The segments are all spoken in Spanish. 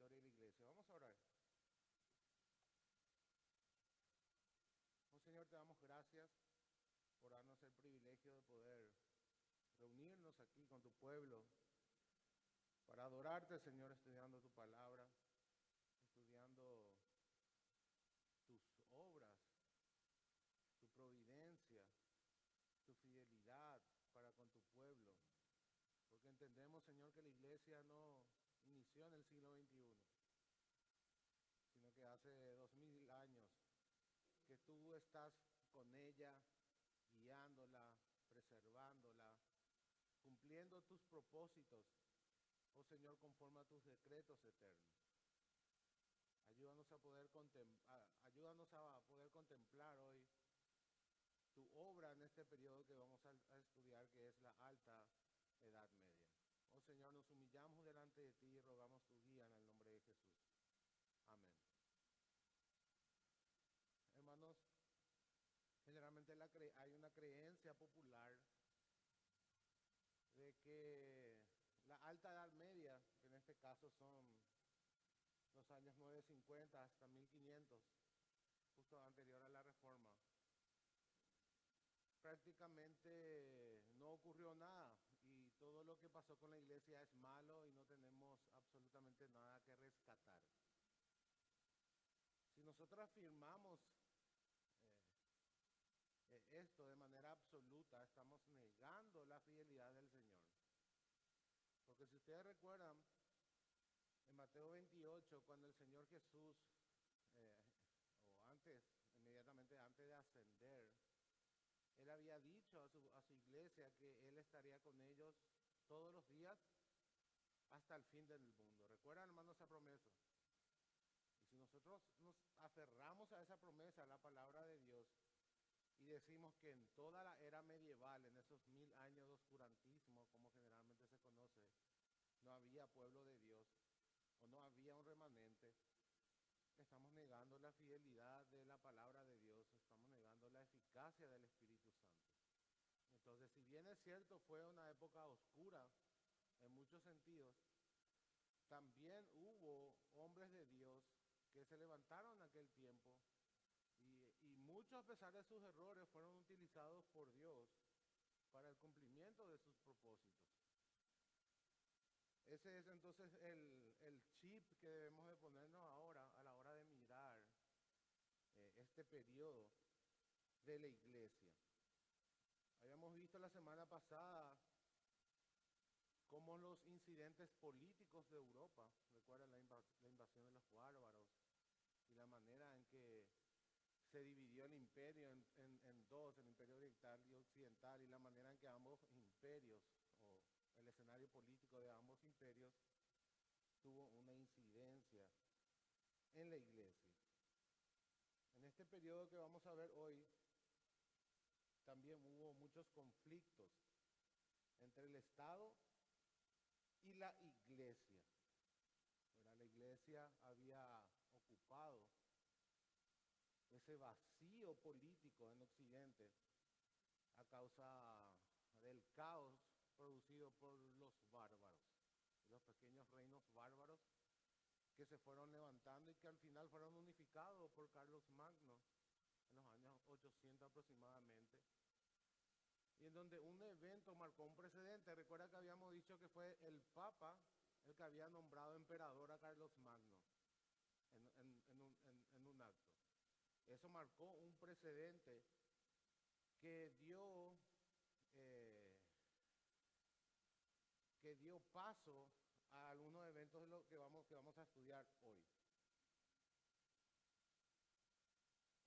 historia de la iglesia. Vamos a orar. Oh Señor, te damos gracias por darnos el privilegio de poder reunirnos aquí con tu pueblo para adorarte, Señor, estudiando tu palabra, estudiando tus obras, tu providencia, tu fidelidad para con tu pueblo. Porque entendemos, Señor, que la iglesia no inició en el siglo XXI, sino que hace 2000 años que tú estás con ella, guiándola, preservándola, cumpliendo tus propósitos, oh Señor, conforme a tus decretos eternos. Ayúdanos a poder contemplar hoy tu obra en este periodo que vamos a estudiar, que es la Alta Edad Media. Oh Señor, nos humillamos delante de ti y rogamos tu guía en el nombre de Jesús. Amén. Hermanos, generalmente hay una creencia popular de que la Alta Edad Media, que en este caso son los años 950 hasta 1500, justo anterior a la Reforma, prácticamente no ocurrió nada y todo lo que pasó con la iglesia es malo y no tenemos absolutamente nada que rescatar. Si nosotros afirmamos esto de manera absoluta, estamos negando la fidelidad del Señor. Porque si ustedes recuerdan, en Mateo 28, cuando el Señor Jesús, o antes, inmediatamente antes de ascender, Él había dicho a su iglesia que Él estaría con ellos todos los días hasta el fin del mundo. ¿Recuerdan, hermanos, esa promesa? Y si nosotros nos aferramos a esa promesa, a la palabra de Dios, y decimos que en toda la era medieval, en esos 1000 años de oscurantismo, como generalmente se conoce, no había pueblo de Dios, o no había un remanente, estamos negando la fidelidad de la palabra de Dios, estamos negando la eficacia del Espíritu Santo. Entonces, si bien es cierto, fue una época oscura en muchos sentidos, también hubo hombres de Dios que se levantaron en aquel tiempo y muchos, a pesar de sus errores, fueron utilizados por Dios para el cumplimiento de sus propósitos. Ese es entonces el chip que debemos de ponernos ahora a la hora de mirar este periodo de la iglesia. Habíamos visto la semana pasada cómo los incidentes políticos de Europa, recuerdan la invasión de los bárbaros y la manera en que se dividió el imperio en dos, el imperio oriental y occidental, y la manera en que ambos imperios, o el escenario político de ambos imperios, tuvo una incidencia en la iglesia. En este periodo que vamos a ver hoy, también hubo muchos conflictos entre el Estado y la iglesia. La iglesia había ocupado ese vacío político en Occidente a causa del caos producido por los bárbaros, los pequeños reinos bárbaros que se fueron levantando y que al final fueron unificados por Carlos Magno en los años 800 aproximadamente, y en donde un evento marcó un precedente. Recuerda que habíamos dicho que fue el Papa el que había nombrado emperador a Carlos Magno en un acto. Eso marcó un precedente que dio paso a algunos eventos de lo que vamos a estudiar hoy.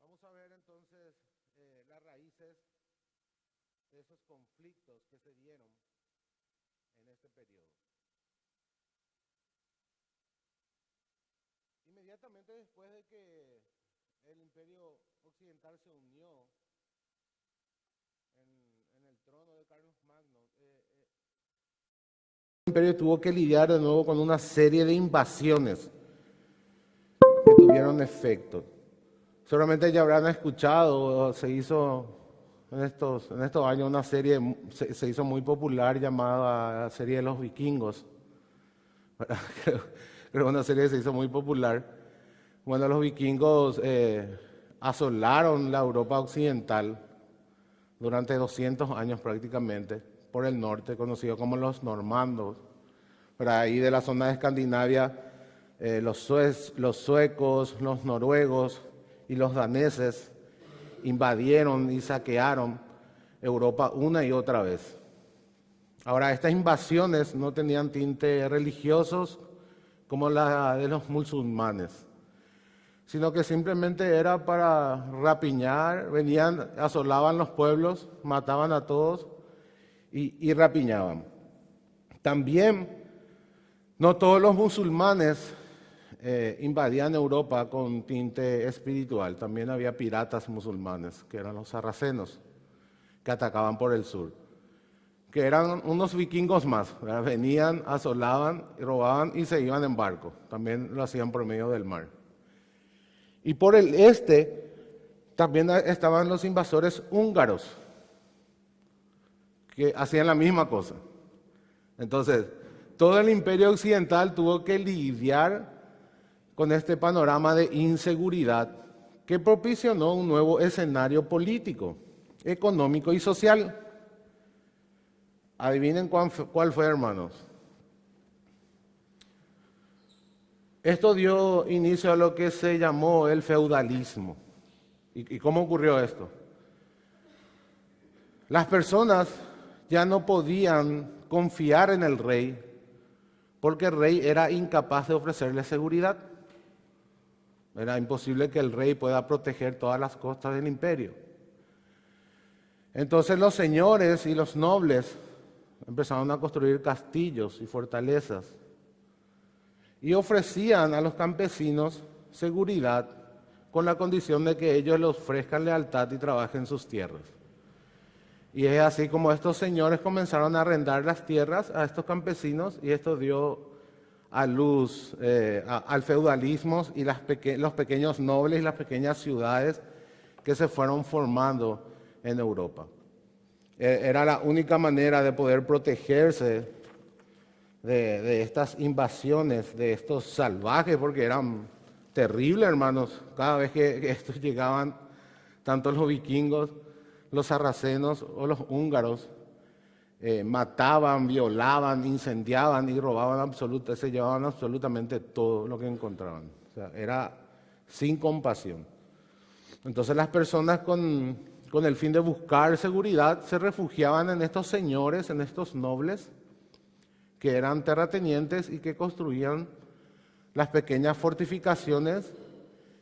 Vamos a ver entonces las raíces de esos conflictos que se dieron en este periodo. Inmediatamente después de que el imperio occidental se unió en el trono de Carlos Magno, el imperio tuvo que lidiar de nuevo con una serie de invasiones que tuvieron efecto. Seguramente ya habrán escuchado, se hizo en estos años una serie, se hizo muy popular llamada la serie de los vikingos. pero una serie que se hizo muy popular. Bueno, los vikingos asolaron la Europa occidental durante 200 años prácticamente, por el norte, conocido como los normandos. Por ahí de la zona de Escandinavia, los suecos, los noruegos y los daneses invadieron y saquearon Europa una y otra vez. Ahora, estas invasiones no tenían tintes religiosos como la de los musulmanes, sino que simplemente era para rapiñar, venían, asolaban los pueblos, mataban a todos y rapiñaban. También no todos los musulmanes invadían Europa con tinte espiritual, también había piratas musulmanes, que eran los sarracenos, que atacaban por el sur, que eran unos vikingos más, ¿verdad? Venían, asolaban, robaban y se iban en barco, también lo hacían por medio del mar. Y por el este también estaban los invasores húngaros, que hacían la misma cosa. Entonces, todo el imperio occidental tuvo que lidiar con este panorama de inseguridad que propició un nuevo escenario político, económico y social. Adivinen cuál fue, hermanos. Esto dio inicio a lo que se llamó el feudalismo. ¿Y cómo ocurrió esto? Las personas ya no podían confiar en el rey porque el rey era incapaz de ofrecerles seguridad. Era imposible que el rey pueda proteger todas las costas del imperio. Entonces los señores y los nobles empezaron a construir castillos y fortalezas y ofrecían a los campesinos seguridad con la condición de que ellos les ofrezcan lealtad y trabajen sus tierras. Y es así como estos señores comenzaron a arrendar las tierras a estos campesinos y esto dio a luz al feudalismo y los pequeños nobles y las pequeñas ciudades que se fueron formando en Europa. Era la única manera de poder protegerse de estas invasiones, de estos salvajes, porque eran terribles, hermanos. Cada vez que estos llegaban, tanto los vikingos, los sarracenos o los húngaros, mataban, violaban, incendiaban y robaban se llevaban absolutamente todo lo que encontraban. O sea, era sin compasión. Entonces las personas con el fin de buscar seguridad se refugiaban en estos señores, en estos nobles, que eran terratenientes y que construían las pequeñas fortificaciones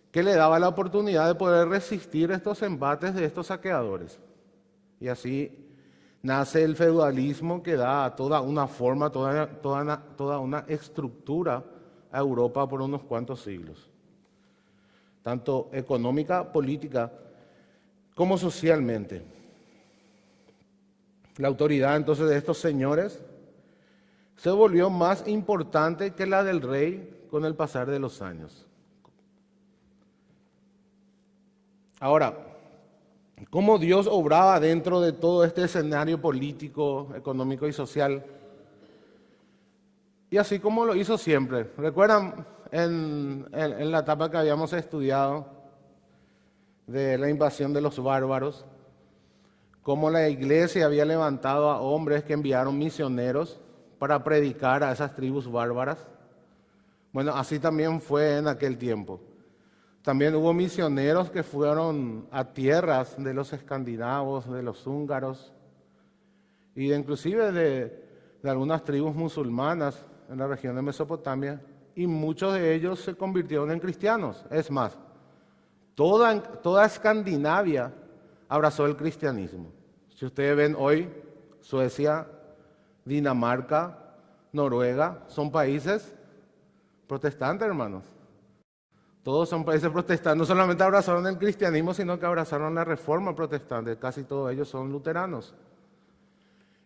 que le daban la oportunidad de poder resistir estos embates de estos saqueadores. Y así nace el feudalismo que da toda una forma, toda una estructura a Europa por unos cuantos siglos, tanto económica, política, como socialmente. La autoridad entonces de estos señores se volvió más importante que la del rey con el pasar de los años. Ahora, ¿cómo Dios obraba dentro de todo este escenario político, económico y social? Y así como lo hizo siempre. ¿Recuerdan en la etapa que habíamos estudiado de la invasión de los bárbaros? Cómo la iglesia había levantado a hombres que enviaron misioneros para predicar a esas tribus bárbaras. Bueno, así también fue en aquel tiempo. También hubo misioneros que fueron a tierras de los escandinavos, de los húngaros y inclusive de algunas tribus musulmanas en la región de Mesopotamia, y muchos de ellos se convirtieron en cristianos. Es más, toda Escandinavia abrazó el cristianismo. Si ustedes ven hoy, Suecia, Dinamarca, Noruega, son países protestantes, hermanos. Todos son países protestantes. No solamente abrazaron el cristianismo, sino que abrazaron la reforma protestante. Casi todos ellos son luteranos.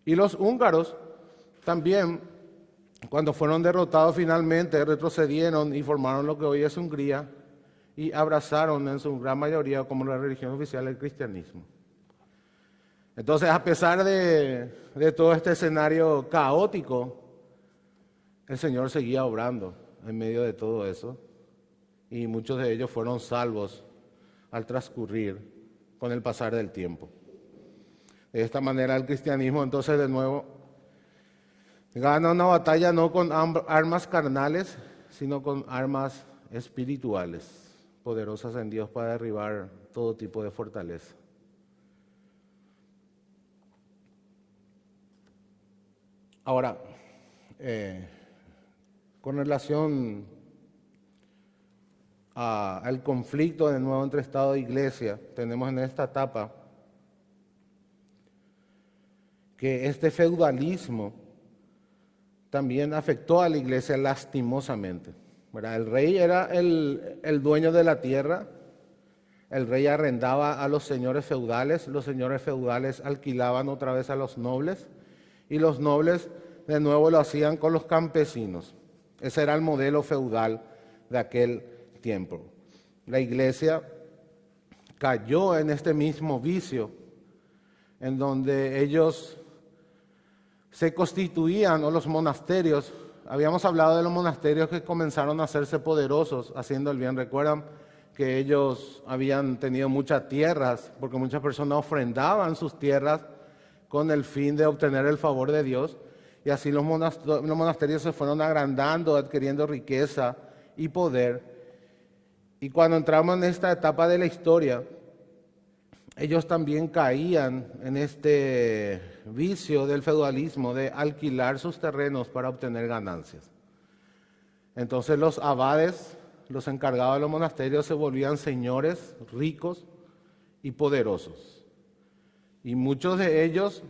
Y los húngaros también, cuando fueron derrotados finalmente, retrocedieron y formaron lo que hoy es Hungría y abrazaron en su gran mayoría como la religión oficial el cristianismo. Entonces, a pesar de todo este escenario caótico, el Señor seguía obrando en medio de todo eso, y muchos de ellos fueron salvos al transcurrir con el pasar del tiempo. De esta manera el cristianismo entonces de nuevo gana una batalla no con armas carnales, sino con armas espirituales, poderosas en Dios para derribar todo tipo de fortaleza. Ahora, con relación al conflicto de nuevo entre Estado e Iglesia, tenemos en esta etapa que este feudalismo también afectó a la Iglesia lastimosamente, ¿verdad? El rey era el dueño de la tierra, el rey arrendaba a los señores feudales alquilaban otra vez a los nobles, y los nobles de nuevo lo hacían con los campesinos. Ese era el modelo feudal de aquel tiempo. La Iglesia cayó en este mismo vicio, en donde ellos se constituían, o los monasterios, habíamos hablado de los monasterios que comenzaron a hacerse poderosos haciendo el bien. Recuerdan que ellos habían tenido muchas tierras, porque muchas personas ofrendaban sus tierras con el fin de obtener el favor de Dios, y así los monasterios se fueron agrandando, adquiriendo riqueza y poder. Y cuando entramos en esta etapa de la historia, ellos también caían en este vicio del feudalismo de alquilar sus terrenos para obtener ganancias. Entonces los abades, los encargados de los monasterios, se volvían señores ricos y poderosos. Y muchos de ellos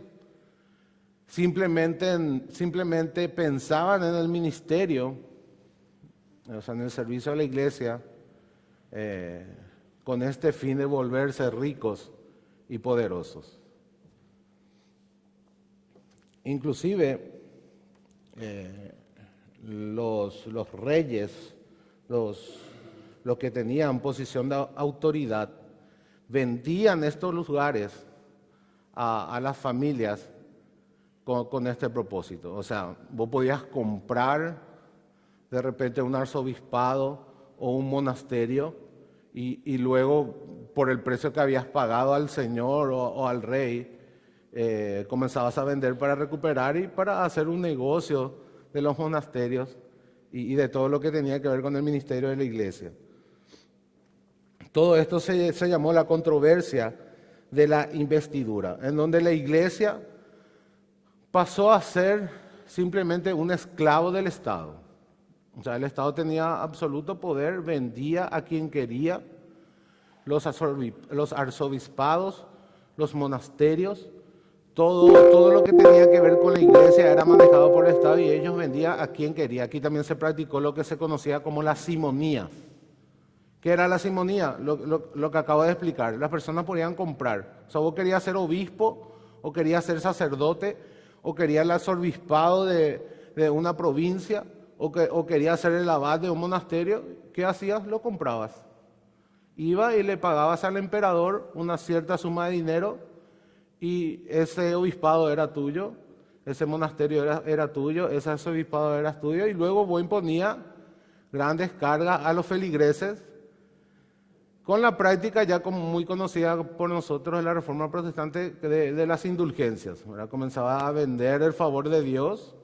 simplemente pensaban en el ministerio, o sea, en el servicio a la iglesia, con este fin de volverse ricos y poderosos. Inclusive los reyes, los que tenían posición de autoridad, vendían estos lugares a las familias con este propósito. O sea, vos podías comprar de repente un arzobispado o un monasterio y luego por el precio que habías pagado al señor o al rey, comenzabas a vender para recuperar y para hacer un negocio de los monasterios y de todo lo que tenía que ver con el ministerio de la iglesia. Todo esto se llamó la controversia de la investidura, en donde la iglesia pasó a ser simplemente un esclavo del Estado. O sea, el Estado tenía absoluto poder, vendía a quien quería, los arzobispados, los monasterios, todo lo que tenía que ver con la iglesia era manejado por el Estado y ellos vendían a quien quería. Aquí también se practicó lo que se conocía como la simonía. ¿Qué era la simonía? Lo que acabo de explicar. Las personas podían comprar. O sea, vos querías ser obispo, o querías ser sacerdote, o querías el arzobispado de una provincia, o querías ser el abad de un monasterio. ¿Qué hacías? Lo comprabas. Iba y le pagabas al emperador una cierta suma de dinero y ese obispado era tuyo, ese monasterio era tuyo, ese arzobispado era tuyo, y luego vos imponías grandes cargas a los feligreses, con la práctica ya como muy conocida por nosotros en la Reforma Protestante de las indulgencias, ¿verdad? Comenzaba a vender el favor de Dios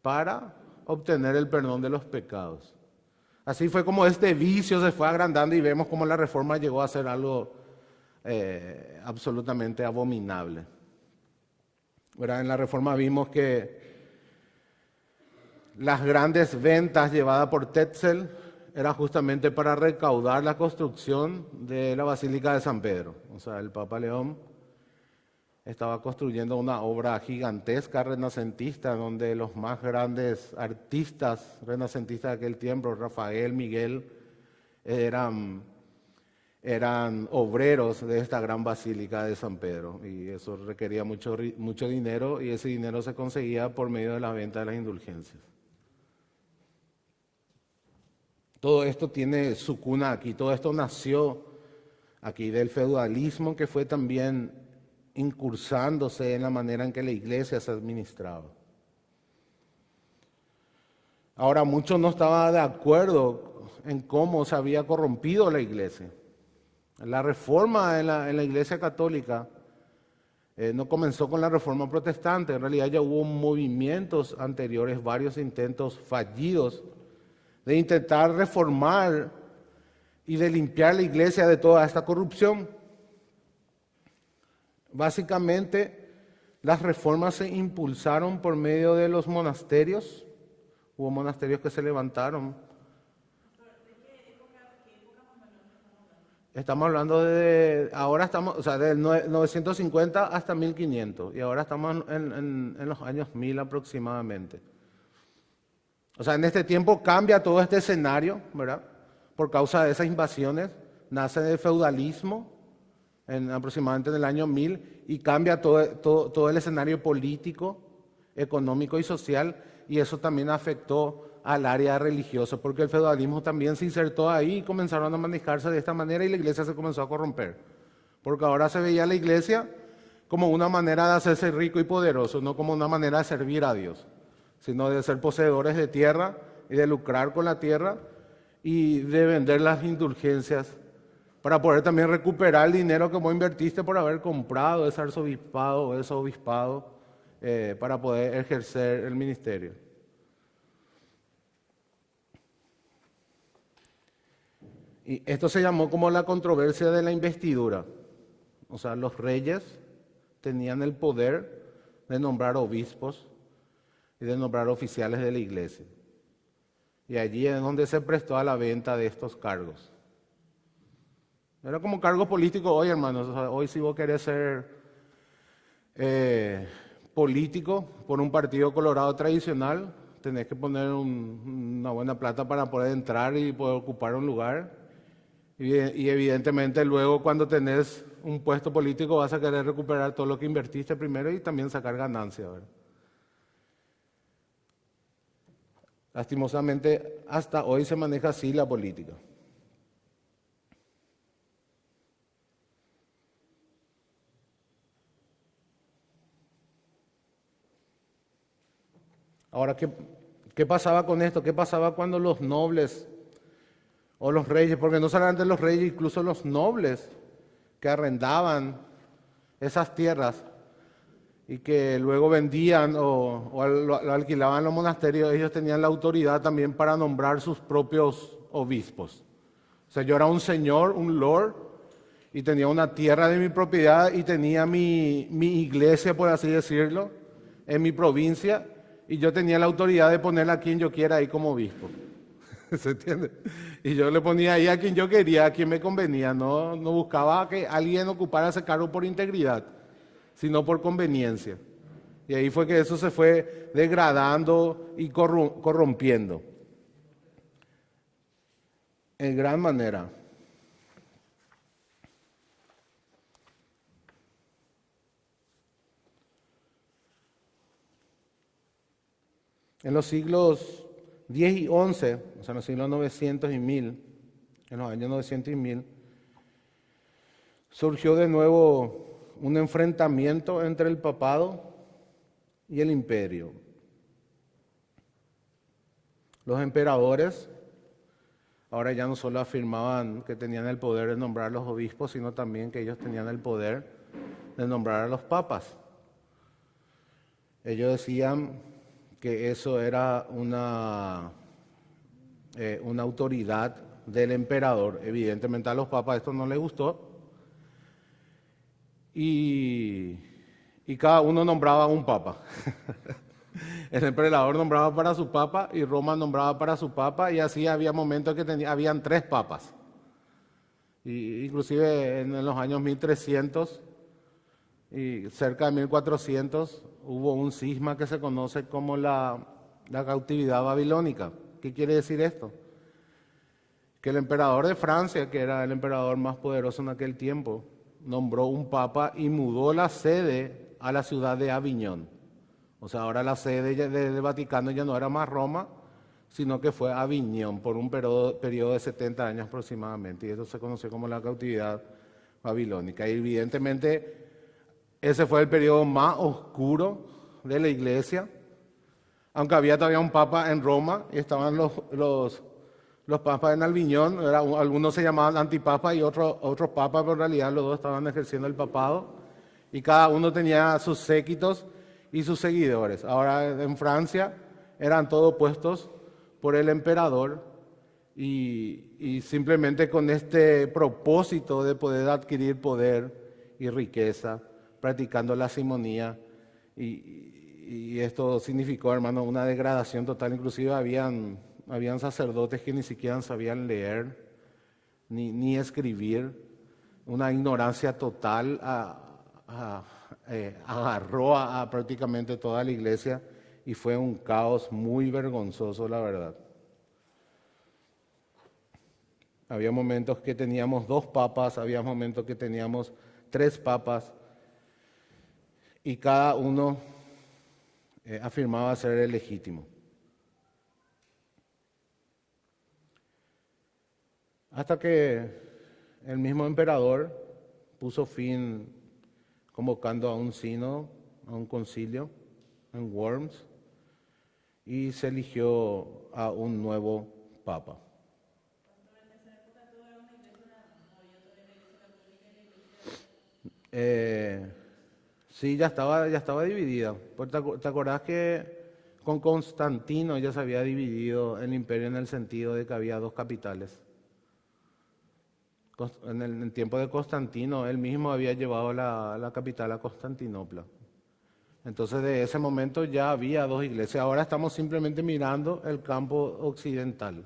para obtener el perdón de los pecados. Así fue como este vicio se fue agrandando y vemos cómo la Reforma llegó a ser algo absolutamente abominable, ¿verdad? En la Reforma vimos que las grandes ventas llevadas por Tetzel era justamente para recaudar la construcción de la Basílica de San Pedro. O sea, el Papa León estaba construyendo una obra gigantesca renacentista, donde los más grandes artistas renacentistas de aquel tiempo, Rafael, Miguel, eran obreros de esta gran Basílica de San Pedro. Y eso requería mucho dinero, y ese dinero se conseguía por medio de la venta de las indulgencias. Todo esto tiene su cuna aquí, todo esto nació aquí del feudalismo que fue también incursándose en la manera en que la iglesia se administraba. Ahora, muchos no estaban de acuerdo en cómo se había corrompido la iglesia. La reforma en la iglesia católica no comenzó con la reforma protestante, en realidad ya hubo movimientos anteriores, varios intentos fallidos de intentar reformar y de limpiar la iglesia de toda esta corrupción. Básicamente, las reformas se impulsaron por medio de los monasterios. Hubo monasterios que se levantaron. Estamos hablando ahora estamos, o sea, del 950 hasta 1500, y ahora estamos en los años 1000 aproximadamente. O sea, en este tiempo cambia todo este escenario, ¿verdad? Por causa de esas invasiones, nace el feudalismo aproximadamente en el año 1000 y cambia todo el escenario político, económico y social, y eso también afectó al área religiosa, porque el feudalismo también se insertó ahí y comenzaron a manejarse de esta manera y la iglesia se comenzó a corromper. Porque ahora se veía la iglesia como una manera de hacerse rico y poderoso, no como una manera de servir a Dios, sino de ser poseedores de tierra y de lucrar con la tierra y de vender las indulgencias para poder también recuperar el dinero que vos invertiste por haber comprado ese arzobispado o ese obispado para poder ejercer el ministerio. Y esto se llamó como la controversia de la investidura. O sea, los reyes tenían el poder de nombrar obispos y de nombrar oficiales de la iglesia. Y allí es donde se prestó a la venta de estos cargos. Era como cargos políticos hoy, hermanos. O sea, hoy si vos querés ser político por un partido colorado tradicional, tenés que poner una buena plata para poder entrar y poder ocupar un lugar. Y evidentemente luego cuando tenés un puesto político vas a querer recuperar todo lo que invertiste primero y también sacar ganancias, ¿verdad? Lastimosamente, hasta hoy se maneja así la política. Ahora, ¿qué pasaba con esto? ¿Qué pasaba cuando los nobles o los reyes, porque no solamente los reyes, incluso los nobles que arrendaban esas tierras y que luego vendían o lo alquilaban en los monasterios, ellos tenían la autoridad también para nombrar sus propios obispos? O sea, yo era un señor, un lord, y tenía una tierra de mi propiedad y tenía mi iglesia, por así decirlo, en mi provincia, y yo tenía la autoridad de poner a quien yo quiera ahí como obispo. ¿Se entiende? Y yo le ponía ahí a quien yo quería, a quien me convenía. No buscaba que alguien ocupara ese cargo por integridad, sino por conveniencia. Y ahí fue que eso se fue degradando y corrompiendo. En gran manera. En los siglos 10 y 11, o sea, en los siglos 900 y 1000, en los años 900 y 1000, surgió de nuevo un enfrentamiento entre el papado y el imperio. Los emperadores ahora ya no solo afirmaban que tenían el poder de nombrar a los obispos, sino también que ellos tenían el poder de nombrar a los papas. Ellos decían que eso era una autoridad del emperador. Evidentemente a los papas esto no les gustó y cada uno nombraba un papa. El emperador nombraba para su papa y Roma nombraba para su papa, y así había momentos que habían 3 papas. Y inclusive en los años 1300 y cerca de 1400 hubo un cisma que se conoce como la cautividad babilónica. ¿Qué quiere decir esto? Que el emperador de Francia, que era el emperador más poderoso en aquel tiempo, nombró un papa y mudó la sede a la ciudad de Aviñón. O sea, ahora la sede del Vaticano ya no era más Roma, sino que fue Aviñón por un periodo de 70 años aproximadamente. Y eso se conoció como la cautividad babilónica. Y evidentemente ese fue el periodo más oscuro de la iglesia, Aunque había todavía un papa en Roma y estaban los papas en Albiñón, algunos se llamaban antipapas y otros papas, pero en realidad los dos estaban ejerciendo el papado y cada uno tenía sus séquitos y sus seguidores. Ahora en Francia eran todos puestos por el emperador y simplemente con este propósito de poder adquirir poder y riqueza, practicando la simonía. Y esto significó, hermano, una degradación total. Inclusive habían sacerdotes que ni siquiera sabían leer ni escribir. Una ignorancia total agarró a prácticamente toda la iglesia y fue un caos muy vergonzoso, la verdad. Había momentos que teníamos 2 papas, había momentos que teníamos 3 papas y cada uno afirmaba ser el legítimo. Hasta que el mismo emperador puso fin convocando a un sínodo, a un concilio en Worms, y se eligió a un nuevo papa. Sí, ya estaba dividida. ¿Te acordás que con Constantino ya se había dividido el imperio en el sentido de que había 2 capitales? En el tiempo de Constantino, él mismo había llevado la capital a Constantinopla. Entonces, de ese momento ya había 2 iglesias. Ahora estamos simplemente mirando el campo occidental,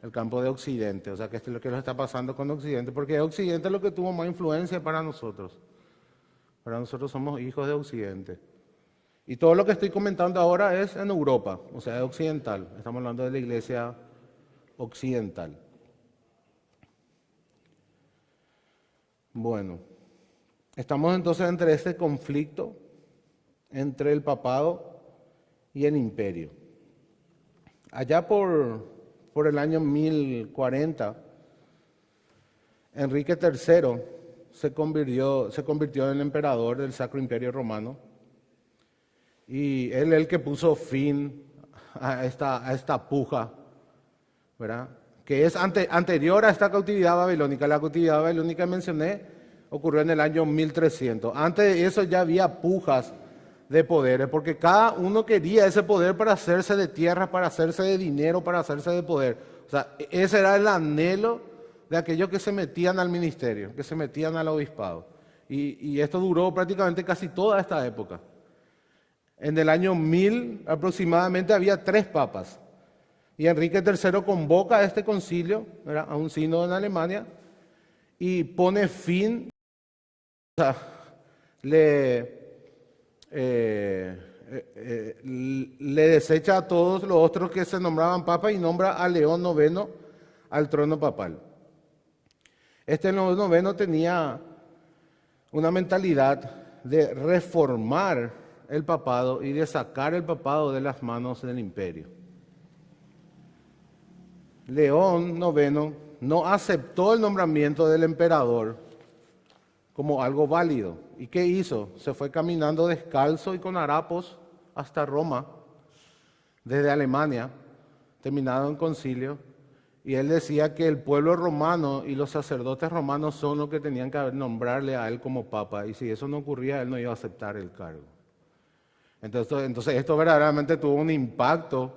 el campo de Occidente. O sea, que esto es lo que nos está pasando con Occidente, porque Occidente es lo que tuvo más influencia para nosotros. Para nosotros somos hijos de Occidente. Y todo lo que estoy comentando ahora es en Europa, o sea, es occidental. Estamos hablando de la iglesia occidental. Bueno, estamos entonces entre este conflicto entre el papado y el imperio. Allá por el año 1040, Enrique III se convirtió en el emperador del Sacro Imperio Romano y él es el que puso fin a esta puja, ¿verdad? Que es anterior a esta cautividad babilónica. La cautividad babilónica que mencioné ocurrió en el año 1300. Antes de eso ya había pujas de poderes, porque cada uno quería ese poder para hacerse de tierra, para hacerse de dinero, para hacerse de poder. O sea, ese era el anhelo de aquellos que se metían al ministerio, que se metían al obispado. Y esto duró prácticamente casi toda esta época. En el año 1000 aproximadamente había 3 papas. Y Enrique III convoca a este concilio, ¿verdad?, a un sínodo en Alemania, y pone fin, o sea, le desecha a todos los otros que se nombraban papas y nombra a León IX al trono papal. Este León IX tenía una mentalidad de reformar el papado y de sacar el papado de las manos del imperio. León IX no aceptó el nombramiento del emperador como algo válido. ¿Y qué hizo? Se fue caminando descalzo y con harapos hasta Roma, desde Alemania, terminado en concilio, y él decía que el pueblo romano y los sacerdotes romanos son los que tenían que nombrarle a él como papa, y si eso no ocurría, él no iba a aceptar el cargo. Entonces esto verdaderamente tuvo un impacto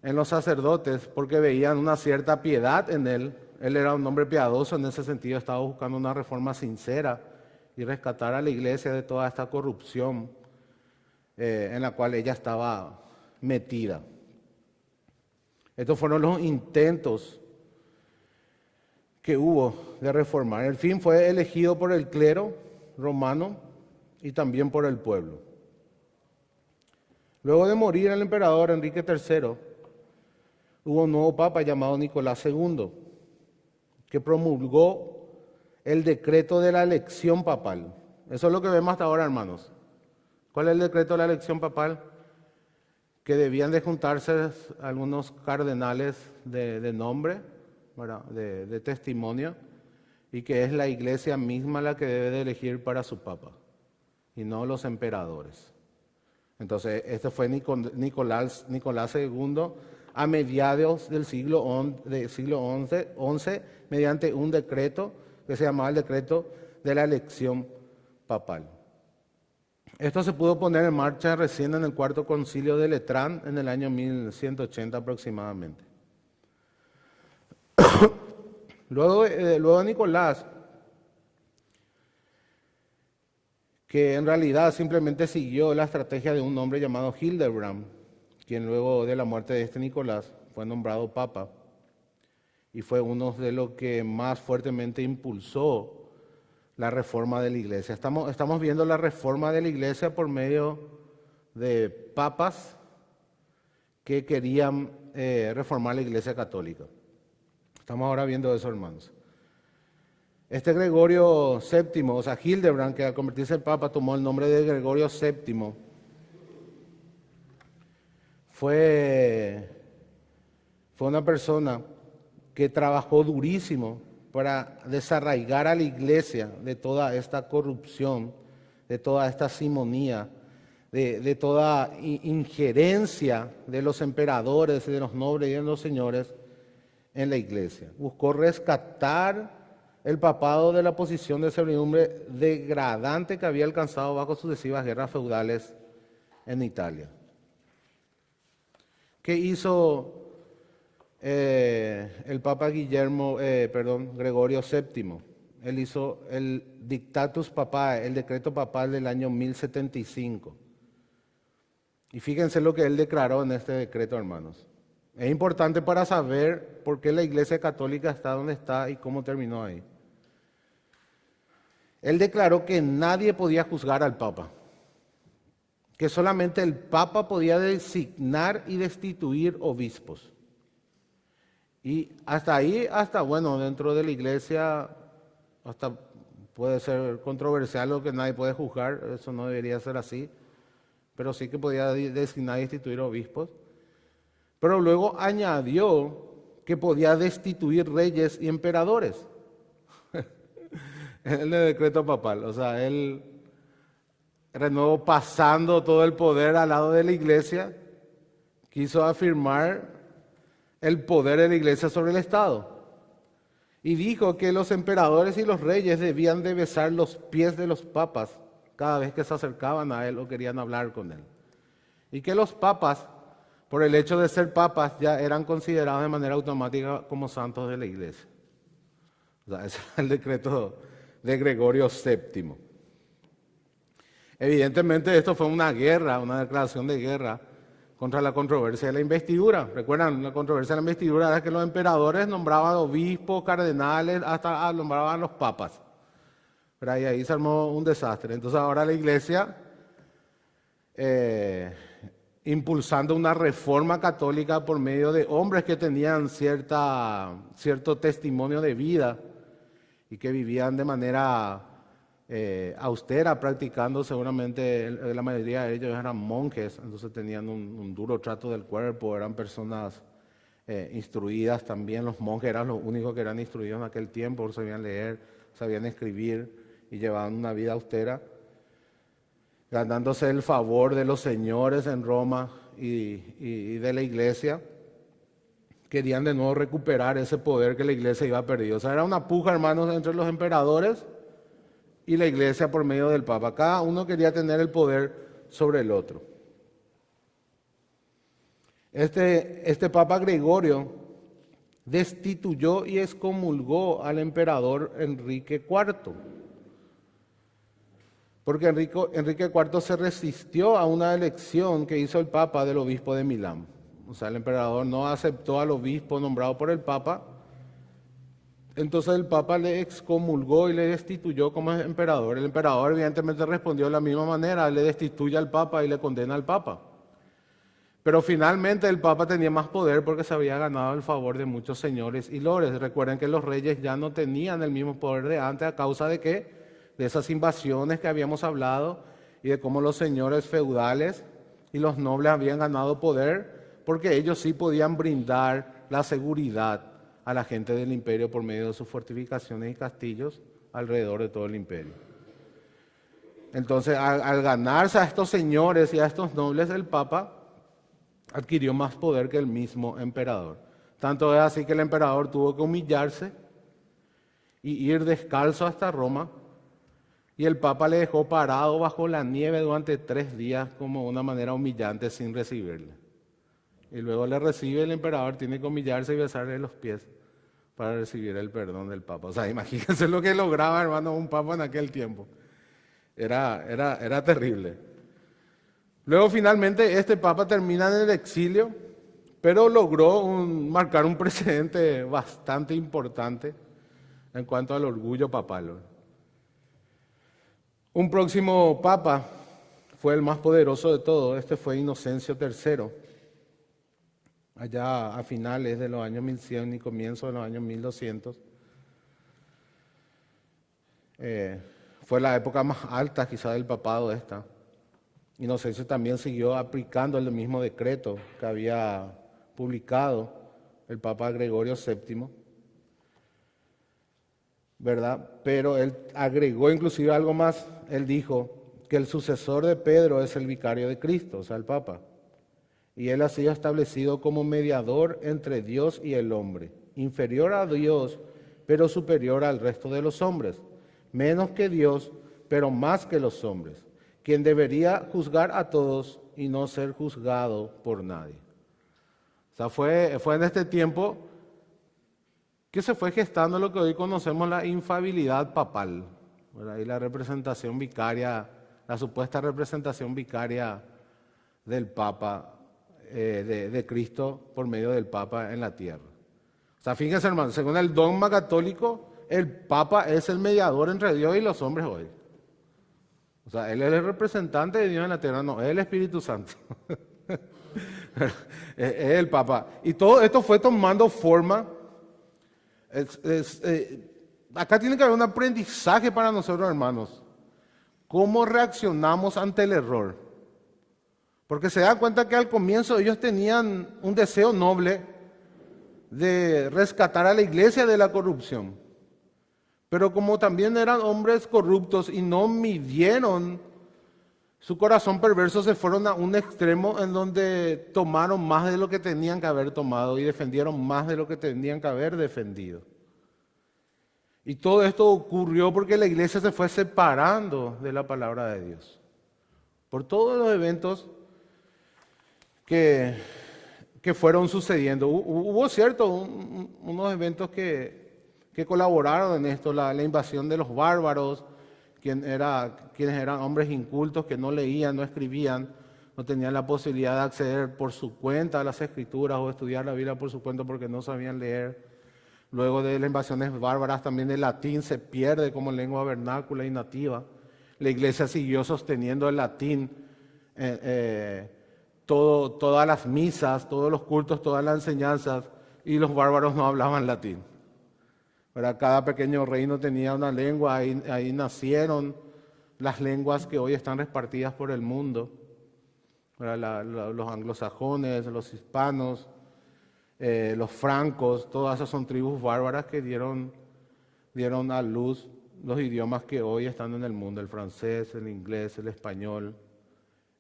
en los sacerdotes porque veían una cierta piedad en él. Él era un hombre piadoso en ese sentido, estaba buscando una reforma sincera y rescatar a la iglesia de toda esta corrupción en la cual ella estaba metida. Estos fueron los intentos que hubo de reformar. El fin fue elegido por el clero romano y también por el pueblo. Luego de morir el emperador Enrique III, hubo un nuevo papa llamado Nicolás II, que promulgó el decreto de la elección papal. Eso es lo que vemos hasta ahora, hermanos. ¿Cuál es el decreto de la elección papal? Que debían de juntarse algunos cardenales de nombre, ¿verdad?, de testimonio, y que es la iglesia misma la que debe de elegir para su papa, y no los emperadores. Entonces, este fue Nicolás II a mediados del siglo XI, mediante un decreto que se llamaba el decreto de la elección papal. Esto se pudo poner en marcha recién en el Cuarto Concilio de Letrán en el año 1180 aproximadamente. Luego de Nicolás, que en realidad simplemente siguió la estrategia de un hombre llamado Hildebrand, quien luego de la muerte de este Nicolás fue nombrado papa y fue uno de los que más fuertemente impulsó la reforma de la iglesia. Estamos viendo la reforma de la iglesia por medio de papas que querían reformar la iglesia católica. Estamos ahora viendo eso, hermanos. Este Gregorio VII, o sea, Hildebrand, que al convertirse en papa tomó el nombre de Gregorio VII, fue una persona que trabajó durísimo para desarraigar a la iglesia de toda esta corrupción, de toda esta simonía, de toda injerencia de los emperadores y de los nobles y de los señores en la iglesia. Buscó rescatar el papado de la posición de servidumbre degradante que había alcanzado bajo sucesivas guerras feudales en Italia. ¿Qué hizo el Papa Gregorio VII? Él hizo el Dictatus Papae, el decreto papal del año 1075. Y fíjense lo que él declaró en este decreto, hermanos. Es importante para saber por qué la Iglesia Católica está donde está y cómo terminó ahí. Él declaró que nadie podía juzgar al Papa, que solamente el Papa podía designar y destituir obispos. Y hasta ahí, bueno, dentro de la Iglesia, hasta puede ser controversial lo que nadie puede juzgar, eso no debería ser así, pero sí que podía designar y destituir obispos. Pero luego añadió que podía destituir reyes y emperadores. El decreto papal, o sea, él de nuevo pasando todo el poder al lado de la iglesia, quiso afirmar el poder de la iglesia sobre el Estado. Y dijo que los emperadores y los reyes debían de besar los pies de los papas cada vez que se acercaban a él o querían hablar con él. Y que los papas, por el hecho de ser papas, ya eran considerados de manera automática como santos de la iglesia. O sea, ese es el decreto de Gregorio VII. Evidentemente esto fue una guerra, una declaración de guerra contra la controversia de la investidura. ¿Recuerdan? La controversia de la investidura era que los emperadores nombraban obispos, cardenales, hasta nombraban a los papas. Pero ahí se armó un desastre. Entonces ahora la iglesia, impulsando una reforma católica por medio de hombres que tenían cierto testimonio de vida y que vivían de manera austera, practicando seguramente, la mayoría de ellos eran monjes, entonces tenían un duro trato del cuerpo, eran personas instruidas también. Los monjes eran los únicos que eran instruidos en aquel tiempo, sabían leer, sabían escribir y llevaban una vida austera, ganándose el favor de los señores en Roma y de la iglesia. Querían de nuevo recuperar ese poder que la iglesia iba perdido. O sea, era una puja, hermanos, entre los emperadores y la iglesia por medio del Papa. Cada uno quería tener el poder sobre el otro. Este Papa Gregorio destituyó y excomulgó al emperador Enrique IV. Porque Enrique IV se resistió a una elección que hizo el Papa del obispo de Milán. O sea, el emperador no aceptó al obispo nombrado por el Papa. Entonces el Papa le excomulgó y le destituyó como emperador. El emperador evidentemente respondió de la misma manera, le destituye al Papa y le condena al Papa. Pero finalmente el Papa tenía más poder porque se había ganado el favor de muchos señores y lores. Recuerden que los reyes ya no tenían el mismo poder de antes a causa de qué, de esas invasiones que habíamos hablado y de cómo los señores feudales y los nobles habían ganado poder, porque ellos sí podían brindar la seguridad a la gente del imperio por medio de sus fortificaciones y castillos alrededor de todo el imperio. Entonces, al ganarse a estos señores y a estos nobles, el Papa adquirió más poder que el mismo emperador. Tanto es así que el emperador tuvo que humillarse y ir descalzo hasta Roma, y el Papa le dejó parado bajo la nieve durante 3 días como una manera humillante sin recibirle. Y luego le recibe el emperador, tiene que humillarse y besarle los pies para recibir el perdón del Papa. O sea, imagínense lo que lograba, hermano, un Papa en aquel tiempo. Era terrible. Luego finalmente este Papa termina en el exilio, pero logró marcar un precedente bastante importante en cuanto al orgullo papal. Un próximo Papa fue el más poderoso de todos, este fue Inocencio III, allá a finales de los años 1100 y comienzo de los años 1200. Fue la época más alta quizá del papado esta. Inocencio también siguió aplicando el mismo decreto que había publicado el Papa Gregorio VII, ¿verdad? Pero él agregó inclusive algo más. Él dijo que el sucesor de Pedro es el vicario de Cristo, o sea, el Papa. Y él ha sido establecido como mediador entre Dios y el hombre, inferior a Dios, pero superior al resto de los hombres, menos que Dios, pero más que los hombres, quien debería juzgar a todos y no ser juzgado por nadie. O sea, fue en este tiempo que se fue gestando lo que hoy conocemos la infalibilidad papal, ¿verdad? Y la representación vicaria, la supuesta representación vicaria del Papa, de Cristo por medio del Papa en la tierra. O sea, fíjense, hermanos, según el dogma católico, el Papa es el mediador entre Dios y los hombres hoy. O sea, él es el representante de Dios en la tierra, no, es el Espíritu Santo. Es el Papa. Y todo esto fue tomando forma. Acá tiene que haber un aprendizaje para nosotros, hermanos. ¿Cómo reaccionamos ante el error? Porque se da cuenta que al comienzo ellos tenían un deseo noble de rescatar a la iglesia de la corrupción. Pero como también eran hombres corruptos y no midieron su corazón perverso, se fueron a un extremo en donde tomaron más de lo que tenían que haber tomado y defendieron más de lo que tenían que haber defendido. Y todo esto ocurrió porque la iglesia se fue separando de la palabra de Dios. Por todos los eventos que fueron sucediendo. Hubo cierto, unos eventos que colaboraron en esto, la invasión de los bárbaros, quienes eran hombres incultos que no leían, no escribían, no tenían la posibilidad de acceder por su cuenta a las escrituras o estudiar la Biblia por su cuenta porque no sabían leer. Luego de las invasiones bárbaras también el latín se pierde como lengua vernácula y nativa. La iglesia siguió sosteniendo el latín, todas las misas, todos los cultos, todas las enseñanzas, y los bárbaros no hablaban latín. ¿Verdad? Cada pequeño reino tenía una lengua, ahí nacieron las lenguas que hoy están repartidas por el mundo. Los anglosajones, los hispanos, los francos, todas esas son tribus bárbaras que dieron a luz los idiomas que hoy están en el mundo: el francés, el inglés, el español,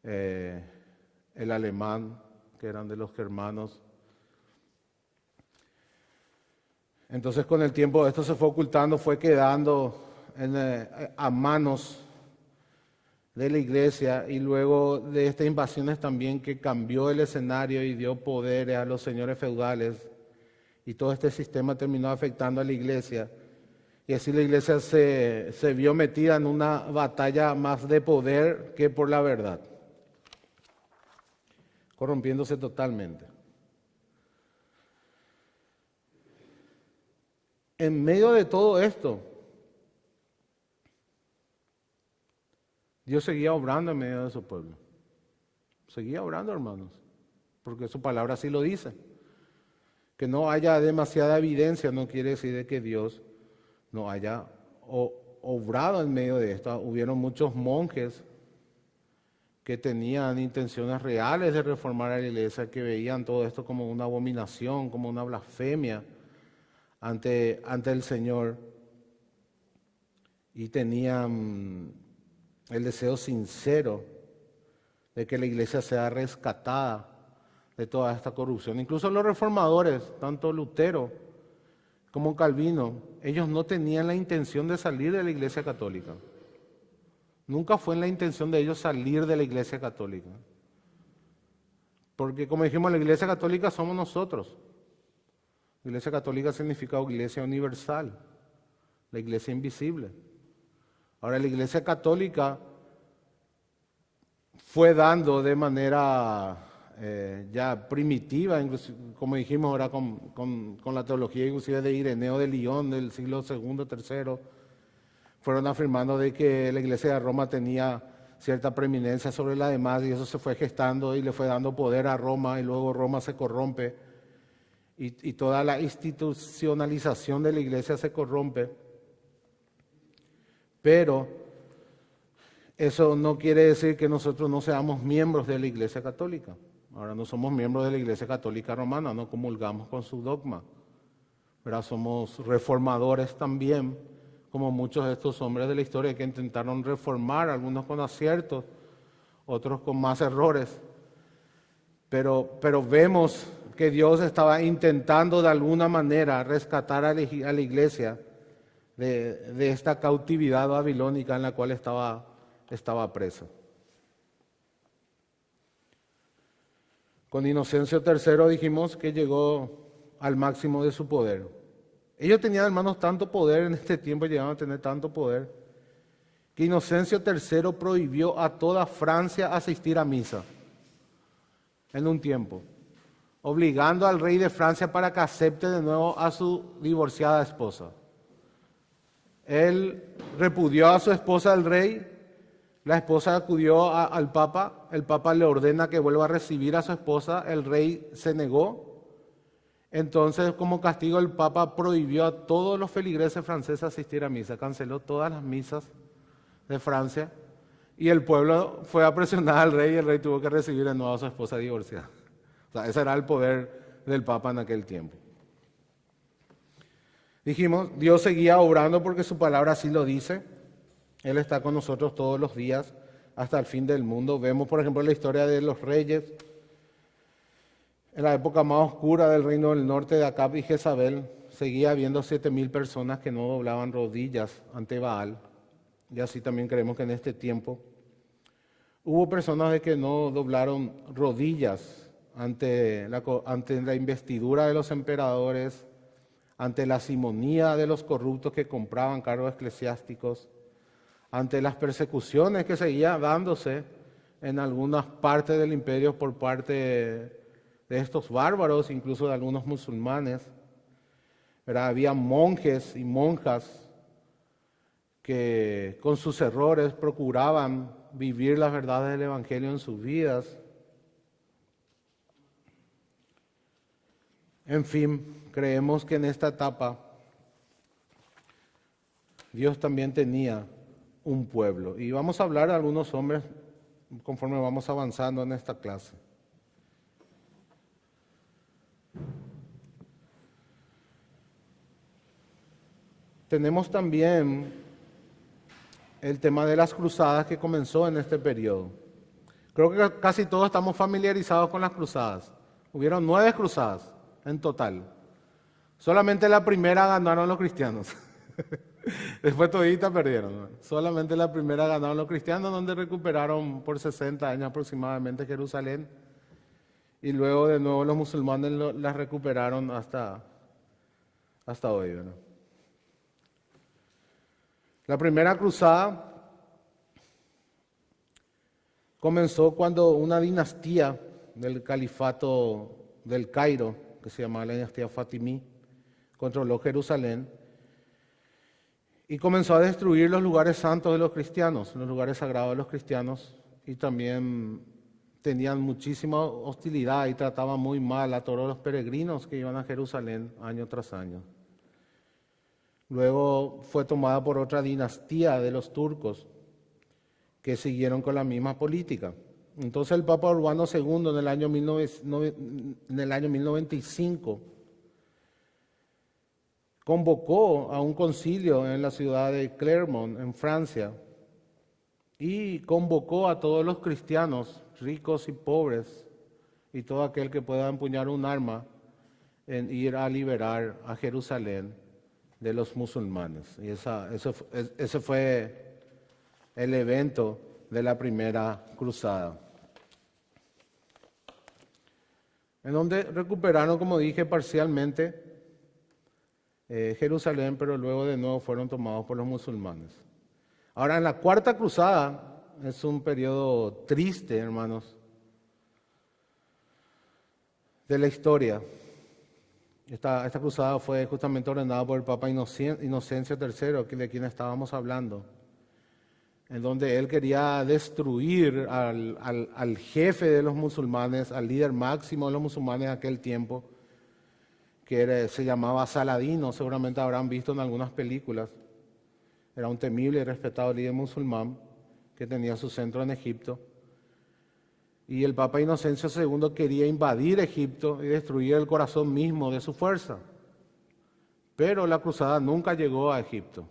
el alemán, que eran de los germanos. Entonces, con el tiempo esto se fue ocultando, fue quedando a manos de la iglesia, y luego de estas invasiones también, que cambió el escenario y dio poderes a los señores feudales, y todo este sistema terminó afectando a la iglesia, y así la iglesia se vio metida en una batalla más de poder que por la verdad, corrompiéndose totalmente. En medio de todo esto, Dios seguía obrando en medio de su pueblo. Seguía obrando, hermanos, porque su palabra así lo dice. Que no haya demasiada evidencia no quiere decir de que Dios no haya obrado en medio de esto. Hubieron muchos monjes que tenían intenciones reales de reformar a la iglesia, que veían todo esto como una abominación, como una blasfemia ante el Señor, y tenían el deseo sincero de que la iglesia sea rescatada de toda esta corrupción. Incluso los reformadores, tanto Lutero como Calvino, ellos no tenían la intención de salir de la iglesia católica. Nunca fue en la intención de ellos salir de la iglesia católica. Porque como dijimos, la iglesia católica somos nosotros. La iglesia católica significa iglesia universal, la iglesia invisible. Ahora, la iglesia católica fue dando de manera ya primitiva, como dijimos ahora con la teología inclusive de Ireneo de Lyon del siglo II, III, fueron afirmando de que la iglesia de Roma tenía cierta preeminencia sobre la demás y eso se fue gestando y le fue dando poder a Roma y luego Roma se corrompe y toda la institucionalización de la iglesia se corrompe. Pero eso no quiere decir que nosotros no seamos miembros de la iglesia católica. Ahora no somos miembros de la iglesia católica romana, no comulgamos con su dogma. Pero somos reformadores también, como muchos de estos hombres de la historia que intentaron reformar, algunos con aciertos, otros con más errores. Pero vemos que Dios estaba intentando de alguna manera rescatar a la iglesia de esta cautividad babilónica en la cual estaba presa. Con Inocencio III dijimos que llegó al máximo de su poder. Ellos tenían, hermanos, tanto poder en este tiempo, llegaban a tener tanto poder, que Inocencio III prohibió a toda Francia asistir a misa en un tiempo, obligando al rey de Francia para que acepte de nuevo a su divorciada esposa. Él repudió a su esposa al rey, la esposa acudió al Papa, el Papa le ordena que vuelva a recibir a su esposa, el rey se negó. Entonces, como castigo, el Papa prohibió a todos los feligreses franceses asistir a misa, canceló todas las misas de Francia y el pueblo fue a presionar al rey y el rey tuvo que recibir de nuevo a su esposa divorciada. O sea, ese era el poder del Papa en aquel tiempo. Dijimos, Dios seguía obrando porque su palabra así lo dice. Él está con nosotros todos los días hasta el fin del mundo. Vemos, por ejemplo, la historia de los reyes. En la época más oscura del reino del norte de Acab y Jezabel, seguía habiendo 7,000 personas que no doblaban rodillas ante Baal. Y así también creemos que en este tiempo hubo personas de que no doblaron rodillas ante la investidura de los emperadores, ante la simonía de los corruptos que compraban cargos eclesiásticos, ante las persecuciones que seguían dándose en algunas partes del imperio por parte de estos bárbaros, incluso de algunos musulmanes. Había monjes y monjas que con sus errores procuraban vivir las verdades del Evangelio en sus vidas. En fin, creemos que en esta etapa Dios también tenía un pueblo. Y vamos a hablar de algunos hombres conforme vamos avanzando en esta clase. Tenemos también el tema de las cruzadas que comenzó en este periodo. Creo que casi todos estamos familiarizados con las cruzadas. Hubieron 9 cruzadas en total. Solamente la primera ganaron los cristianos. Después toditas perdieron. Solamente la primera ganaron los cristianos, donde recuperaron por 60 años aproximadamente Jerusalén. Y luego de nuevo los musulmanes las recuperaron hasta hoy, ¿verdad? La primera cruzada comenzó cuando una dinastía del califato del Cairo, que se llamaba la dinastía Fatimí, controló Jerusalén y comenzó a destruir los lugares santos de los cristianos, los lugares sagrados de los cristianos, y también tenían muchísima hostilidad y trataban muy mal a todos los peregrinos que iban a Jerusalén año tras año. Luego fue tomada por otra dinastía de los turcos que siguieron con la misma política. Entonces el Papa Urbano II en el año 1095 convocó a un concilio en la ciudad de Clermont, en Francia, y convocó a todos los cristianos, ricos y pobres, y todo aquel que pueda empuñar un arma, en ir a liberar a Jerusalén de los musulmanes. Y ese fue el evento de la primera cruzada, en donde recuperaron, como dije, parcialmente Jerusalén, pero luego de nuevo fueron tomados por los musulmanes. Ahora, en la cuarta cruzada es un periodo triste, hermanos, de la historia. Esta cruzada fue justamente ordenada por el Papa Inocencio III, de quien estábamos hablando, en donde él quería destruir al jefe de los musulmanes, al líder máximo de los musulmanes de aquel tiempo, que se llamaba Saladino, seguramente habrán visto en algunas películas. Era un temible y respetado líder musulmán que tenía su centro en Egipto. Y el Papa Inocencio II quería invadir Egipto y destruir el corazón mismo de su fuerza. Pero la cruzada nunca llegó a Egipto.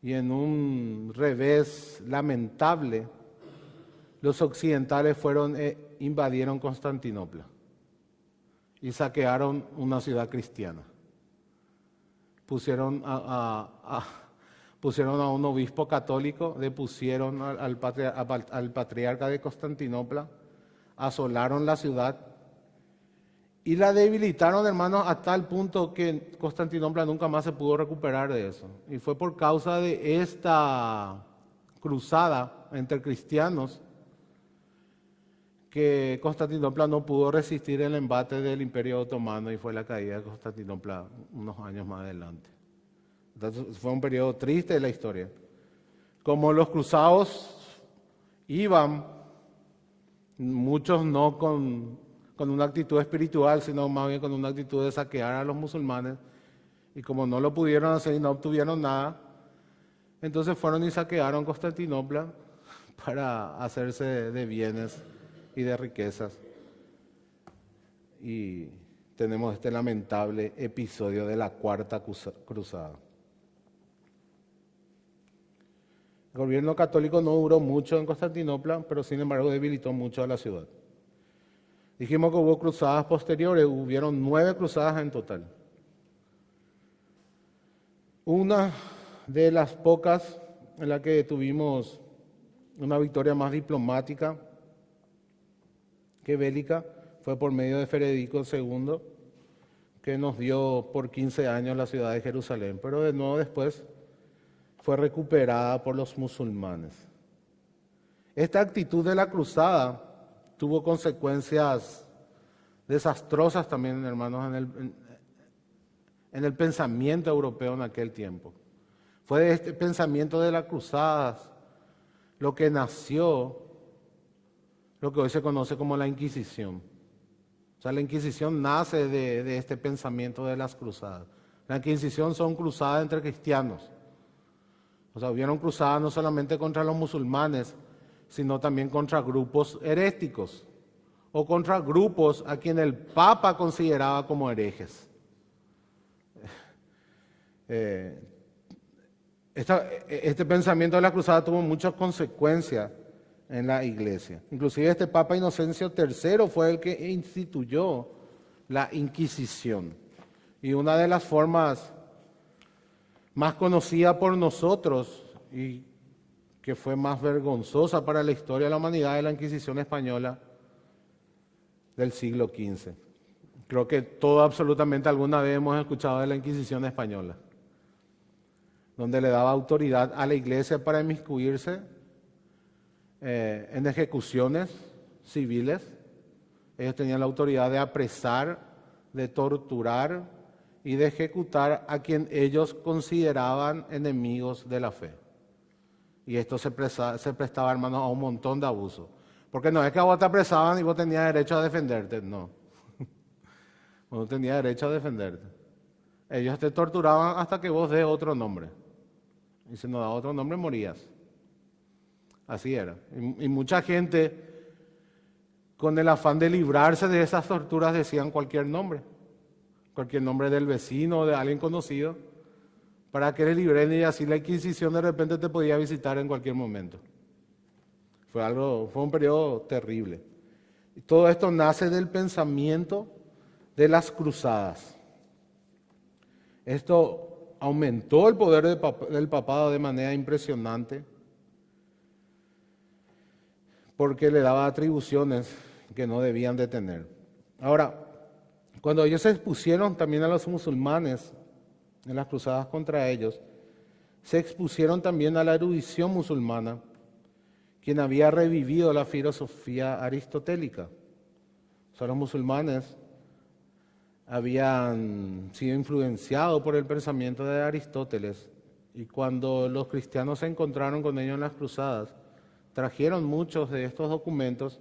Y en un revés lamentable, los occidentales invadieron Constantinopla y saquearon una ciudad cristiana. Pusieron a un obispo católico, depusieron al patriarca de Constantinopla, asolaron la ciudad y la debilitaron, hermanos, a tal punto que Constantinopla nunca más se pudo recuperar de eso. Y fue por causa de esta cruzada entre cristianos que Constantinopla no pudo resistir el embate del Imperio Otomano y fue la caída de Constantinopla unos años más adelante. Entonces fue un periodo triste de la historia. Como los cruzados iban, muchos no con una actitud espiritual, sino más bien con una actitud de saquear a los musulmanes, y como no lo pudieron hacer y no obtuvieron nada, entonces fueron y saquearon Constantinopla para hacerse de bienes y de riquezas. Y tenemos este lamentable episodio de la cuarta cruzada. El gobierno católico no duró mucho en Constantinopla, pero sin embargo debilitó mucho a la ciudad. Dijimos que hubo cruzadas posteriores, hubieron 9 cruzadas en total. Una de las pocas en la que tuvimos una victoria más diplomática que bélica fue por medio de Federico II, que nos dio por 15 años la ciudad de Jerusalén, pero de nuevo después fue recuperada por los musulmanes. Esta actitud de la cruzada tuvo consecuencias desastrosas también, hermanos, en el pensamiento europeo en aquel tiempo. Fue de este pensamiento de las cruzadas lo que nació lo que hoy se conoce como la Inquisición. O sea, la Inquisición nace de este pensamiento de las cruzadas. La Inquisición son cruzadas entre cristianos. O sea, hubieron cruzadas no solamente contra los musulmanes, sino también contra grupos heréticos o contra grupos a quien el Papa consideraba como herejes. Este pensamiento de la cruzada tuvo muchas consecuencias en la Iglesia. Inclusive este Papa Inocencio III fue el que instituyó la Inquisición. Y una de las formas más conocida por nosotros y que fue más vergonzosa para la historia de la humanidad de la Inquisición española del siglo XV. Creo que todo absolutamente alguna vez hemos escuchado de la Inquisición española, donde le daba autoridad a la Iglesia para inmiscuirse en ejecuciones civiles. Ellos tenían la autoridad de apresar, de torturar y de ejecutar a quien ellos consideraban enemigos de la fe. Y esto se prestaba, hermanos, a un montón de abusos. Porque no es que a vos te apresaban y vos tenías derecho a defenderte, no. Vos no tenías derecho a defenderte. Ellos te torturaban hasta que vos des otro nombre. Y si no da otro nombre, morías. Así era. Y mucha gente, con el afán de librarse de esas torturas, decían cualquier nombre del vecino o de alguien conocido, para que eres libre y así la Inquisición de repente te podía visitar en cualquier momento. Fue un periodo terrible. Y todo esto nace del pensamiento de las cruzadas. Esto aumentó el poder del papado de manera impresionante porque le daba atribuciones que no debían de tener. Ahora, cuando ellos se expusieron también a los musulmanes en las cruzadas contra ellos, se expusieron también a la erudición musulmana, quien había revivido la filosofía aristotélica. O sea, los musulmanes habían sido influenciados por el pensamiento de Aristóteles y cuando los cristianos se encontraron con ellos en las cruzadas, trajeron muchos de estos documentos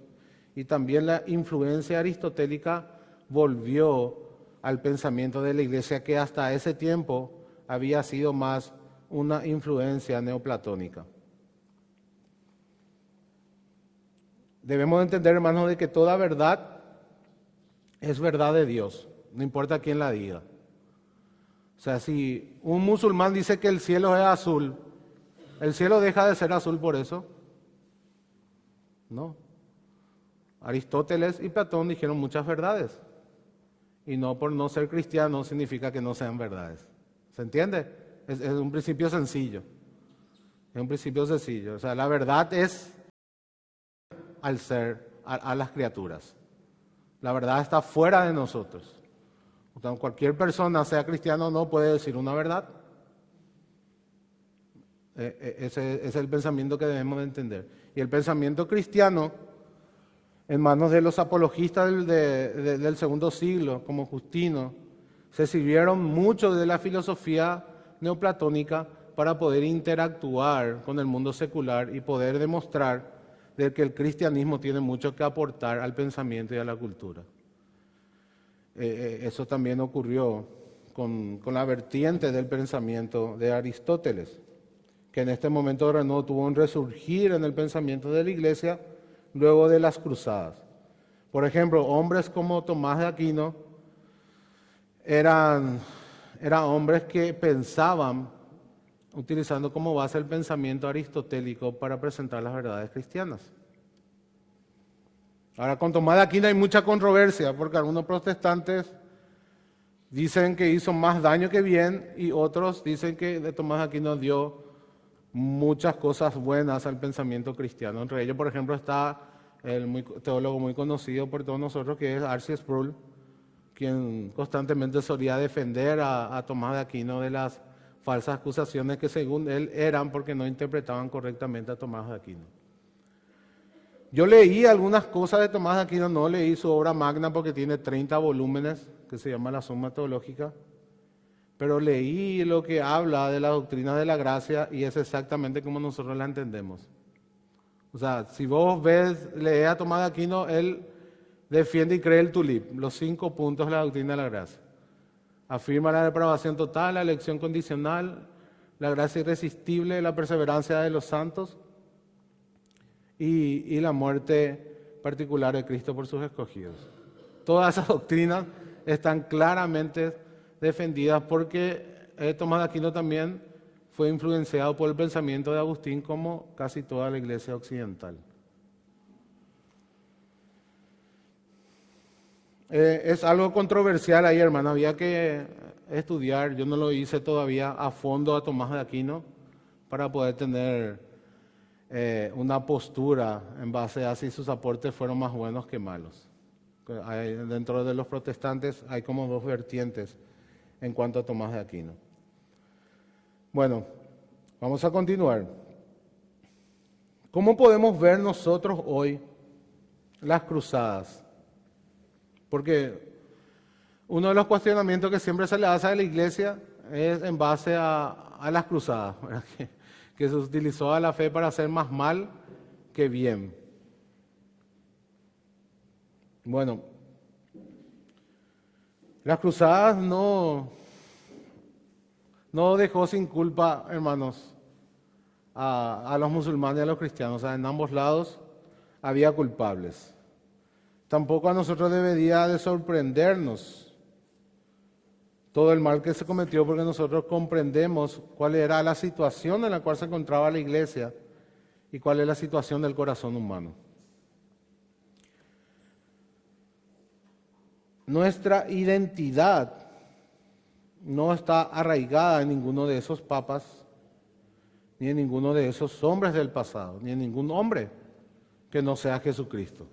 y también la influencia aristotélica volvió al pensamiento de la Iglesia que hasta ese tiempo había sido más una influencia neoplatónica. Debemos entender, hermanos, de que toda verdad es verdad de Dios, no importa quién la diga. O sea, si un musulmán dice que el cielo es azul, ¿el cielo deja de ser azul por eso? No. Aristóteles y Platón dijeron muchas verdades. Y no por no ser cristiano significa que no sean verdades. ¿Se entiende? Es un principio sencillo. Es un principio sencillo. O sea, la verdad es al ser, a las criaturas. La verdad está fuera de nosotros. O sea, cualquier persona, sea cristiano o no, puede decir una verdad. Ese es el pensamiento que debemos de entender. Y el pensamiento cristiano, en manos de los apologistas del segundo siglo, como Justino, se sirvieron mucho de la filosofía neoplatónica para poder interactuar con el mundo secular y poder demostrar de que el cristianismo tiene mucho que aportar al pensamiento y a la cultura. Eso también ocurrió con la vertiente del pensamiento de Aristóteles, que en este momento de nuevo tuvo un resurgir en el pensamiento de la Iglesia luego de las cruzadas. Por ejemplo, hombres como Tomás de Aquino eran hombres que pensaban utilizando como base el pensamiento aristotélico para presentar las verdades cristianas. Ahora, con Tomás de Aquino hay mucha controversia, porque algunos protestantes dicen que hizo más daño que bien y otros dicen que de Tomás de Aquino dio muchas cosas buenas al pensamiento cristiano. Entre ellos, por ejemplo, está el teólogo muy conocido por todos nosotros, que es R.C. Sproul, quien constantemente solía defender a Tomás de Aquino de las falsas acusaciones que según él eran porque no interpretaban correctamente a Tomás de Aquino. Yo leí algunas cosas de Tomás de Aquino, no leí su obra magna porque tiene 30 volúmenes, que se llama La Suma Teológica, pero leí lo que habla de la doctrina de la gracia y es exactamente como nosotros la entendemos. O sea, si vos lees a Tomás de Aquino, él defiende y cree el tulip, los 5 puntos de la doctrina de la gracia. Afirma la depravación total, la elección condicional, la gracia irresistible, la perseverancia de los santos y la muerte particular de Cristo por sus escogidos. Todas esas doctrinas están claramente defendidas porque Tomás de Aquino también fue influenciado por el pensamiento de Agustín como casi toda la iglesia occidental. Es algo controversial ahí, hermano, había que estudiar, yo no lo hice todavía a fondo a Tomás de Aquino para poder tener una postura en base a si sus aportes fueron más buenos que malos. Dentro de los protestantes hay como 2 vertientes en cuanto a Tomás de Aquino. Bueno, vamos a continuar. ¿Cómo podemos ver nosotros hoy las cruzadas? Porque uno de los cuestionamientos que siempre se le hace a la iglesia es en base a las cruzadas, ¿verdad? Que se utilizó a la fe para hacer más mal que bien. Bueno, las cruzadas no dejó sin culpa, hermanos, a los musulmanes y a los cristianos. O sea, en ambos lados había culpables. Tampoco a nosotros debería de sorprendernos todo el mal que se cometió porque nosotros comprendemos cuál era la situación en la cual se encontraba la iglesia y cuál es la situación del corazón humano. Nuestra identidad no está arraigada en ninguno de esos papas, ni en ninguno de esos hombres del pasado, ni en ningún hombre que no sea Jesucristo.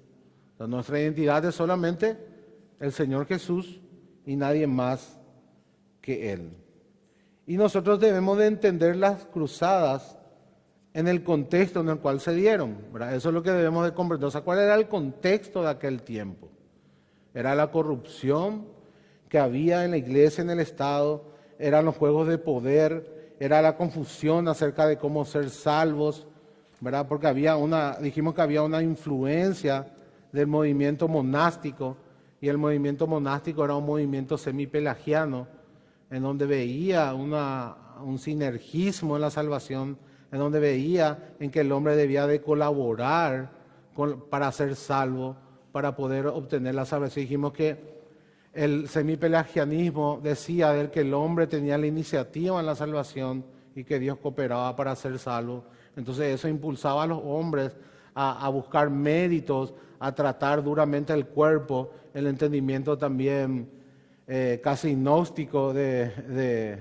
O sea, nuestra identidad es solamente el Señor Jesús y nadie más que Él. Y nosotros debemos de entender las cruzadas en el contexto en el cual se dieron, ¿verdad? Eso es lo que debemos de comprender. O sea, ¿cuál era el contexto de aquel tiempo? Era la corrupción que había en la iglesia, en el Estado, eran los juegos de poder, era la confusión acerca de cómo ser salvos, ¿verdad? Porque dijimos que había una influencia del movimiento monástico, y el movimiento monástico era un movimiento semipelagiano, en donde veía un sinergismo en la salvación, en donde veía en que el hombre debía de colaborar para ser salvo, para poder obtener la salvación. Dijimos que el semipelagianismo decía de que el hombre tenía la iniciativa en la salvación y que Dios cooperaba para ser salvo. Entonces eso impulsaba a los hombres a buscar méritos, a tratar duramente el cuerpo, el entendimiento también casi gnóstico de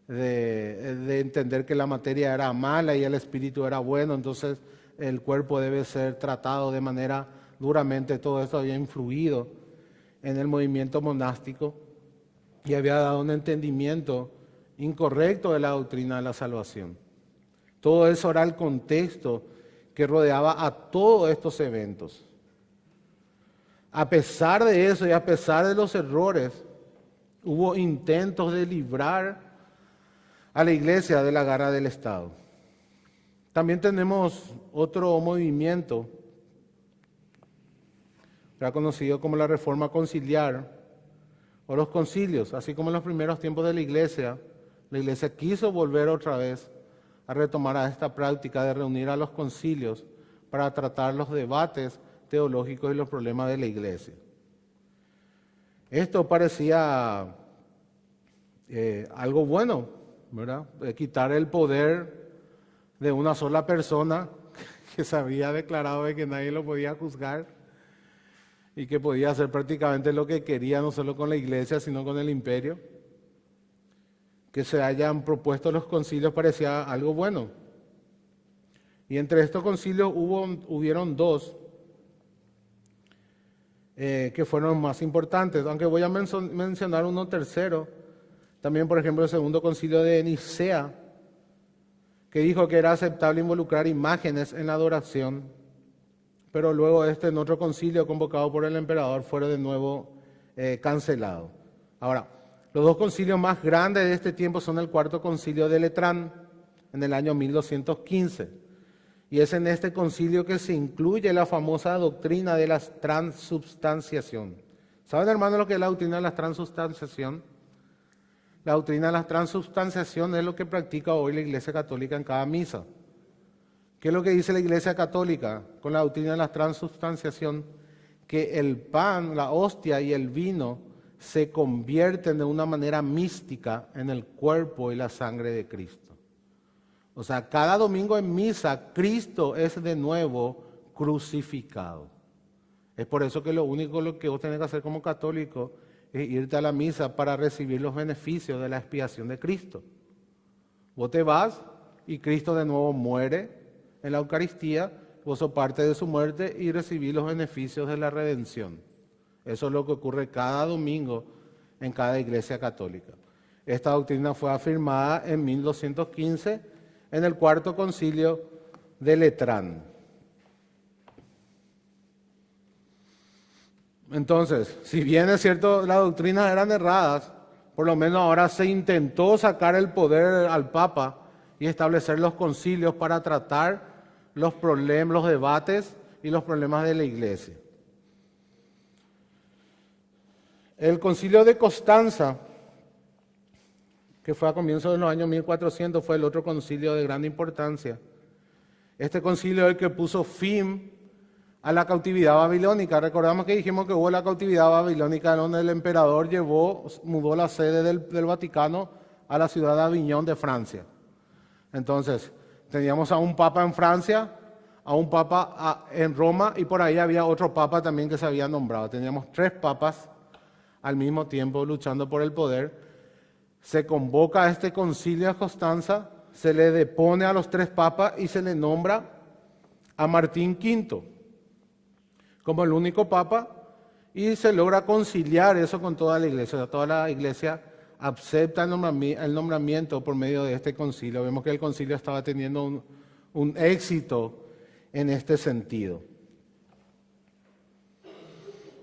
entender que la materia era mala y el espíritu era bueno, entonces el cuerpo debe ser tratado de manera duramente. Todo esto había influido en el movimiento monástico y había dado un entendimiento incorrecto de la doctrina de la salvación. Todo eso era el contexto que rodeaba a todos estos eventos. A pesar de eso y a pesar de los errores, hubo intentos de librar a la iglesia de la garra del Estado. También tenemos otro movimiento, era conocido como la Reforma Conciliar o los concilios. Así como en los primeros tiempos de la iglesia quiso volver otra vez a retomar a esta práctica de reunir a los concilios para tratar los debates teológicos y los problemas de la iglesia. Esto parecía algo bueno, ¿verdad? Quitar el poder de una sola persona que se había declarado de que nadie lo podía juzgar y que podía hacer prácticamente lo que quería, no solo con la iglesia, sino con el imperio. Que se hayan propuesto los concilios parecía algo bueno. Y entre estos concilios hubieron dos que fueron más importantes, aunque voy a mencionar uno tercero. También, por ejemplo, el segundo concilio de Nicea, que dijo que era aceptable involucrar imágenes en la adoración, pero luego en otro concilio convocado por el emperador fueron de nuevo cancelados. Ahora, los dos concilios más grandes de este tiempo son el cuarto concilio de Letrán, en el año 1215. Y es en este concilio que se incluye la famosa doctrina de la transubstanciación. ¿Saben, hermanos, lo que es la doctrina de la transubstanciación? La doctrina de la transubstanciación es lo que practica hoy la Iglesia Católica en cada misa. ¿Qué es lo que dice la Iglesia Católica con la doctrina de la transubstanciación? Que el pan, la hostia y el vino se convierten de una manera mística en el cuerpo y la sangre de Cristo. O sea, cada domingo en misa, Cristo es de nuevo crucificado. Es por eso que lo único que vos tenés que hacer como católico es irte a la misa para recibir los beneficios de la expiación de Cristo. Vos te vas y Cristo de nuevo muere en la Eucaristía, vos sos parte de su muerte y recibís los beneficios de la redención. Eso es lo que ocurre cada domingo en cada iglesia católica. Esta doctrina fue afirmada en 1215 en el cuarto concilio de Letrán. Entonces, si bien es cierto las doctrinas eran erradas, por lo menos ahora se intentó sacar el poder al Papa y establecer los concilios para tratar los problemas, los debates y los problemas de la iglesia. El concilio de Constanza, que fue a comienzos de los años 1400, fue el otro concilio de gran importancia. Este concilio es el que puso fin a la cautividad babilónica. Recordamos que dijimos que hubo la cautividad babilónica donde el emperador mudó la sede del Vaticano a la ciudad de Aviñón de Francia. Entonces, teníamos a un papa en Francia, a un papa en Roma, y por ahí había otro papa también que se había nombrado. Teníamos 3 papas al mismo tiempo luchando por el poder. Se convoca a este concilio de Constanza, se le depone a los 3 papas y se le nombra a Martín V como el único papa, y se logra conciliar eso con toda la iglesia. O sea, toda la iglesia acepta el nombramiento por medio de este concilio. Vemos que el concilio estaba teniendo un éxito en este sentido.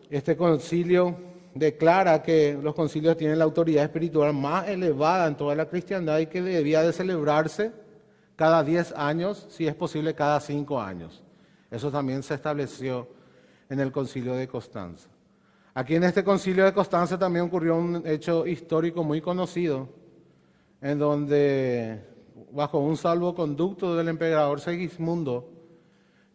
Este concilio declara que los concilios tienen la autoridad espiritual más elevada en toda la cristiandad y que debía de celebrarse cada 10 años, si es posible cada 5 años. Eso también se estableció en el concilio de Constanza. Aquí en este concilio de Constanza también ocurrió un hecho histórico muy conocido, en donde, bajo un salvoconducto del emperador Segismundo,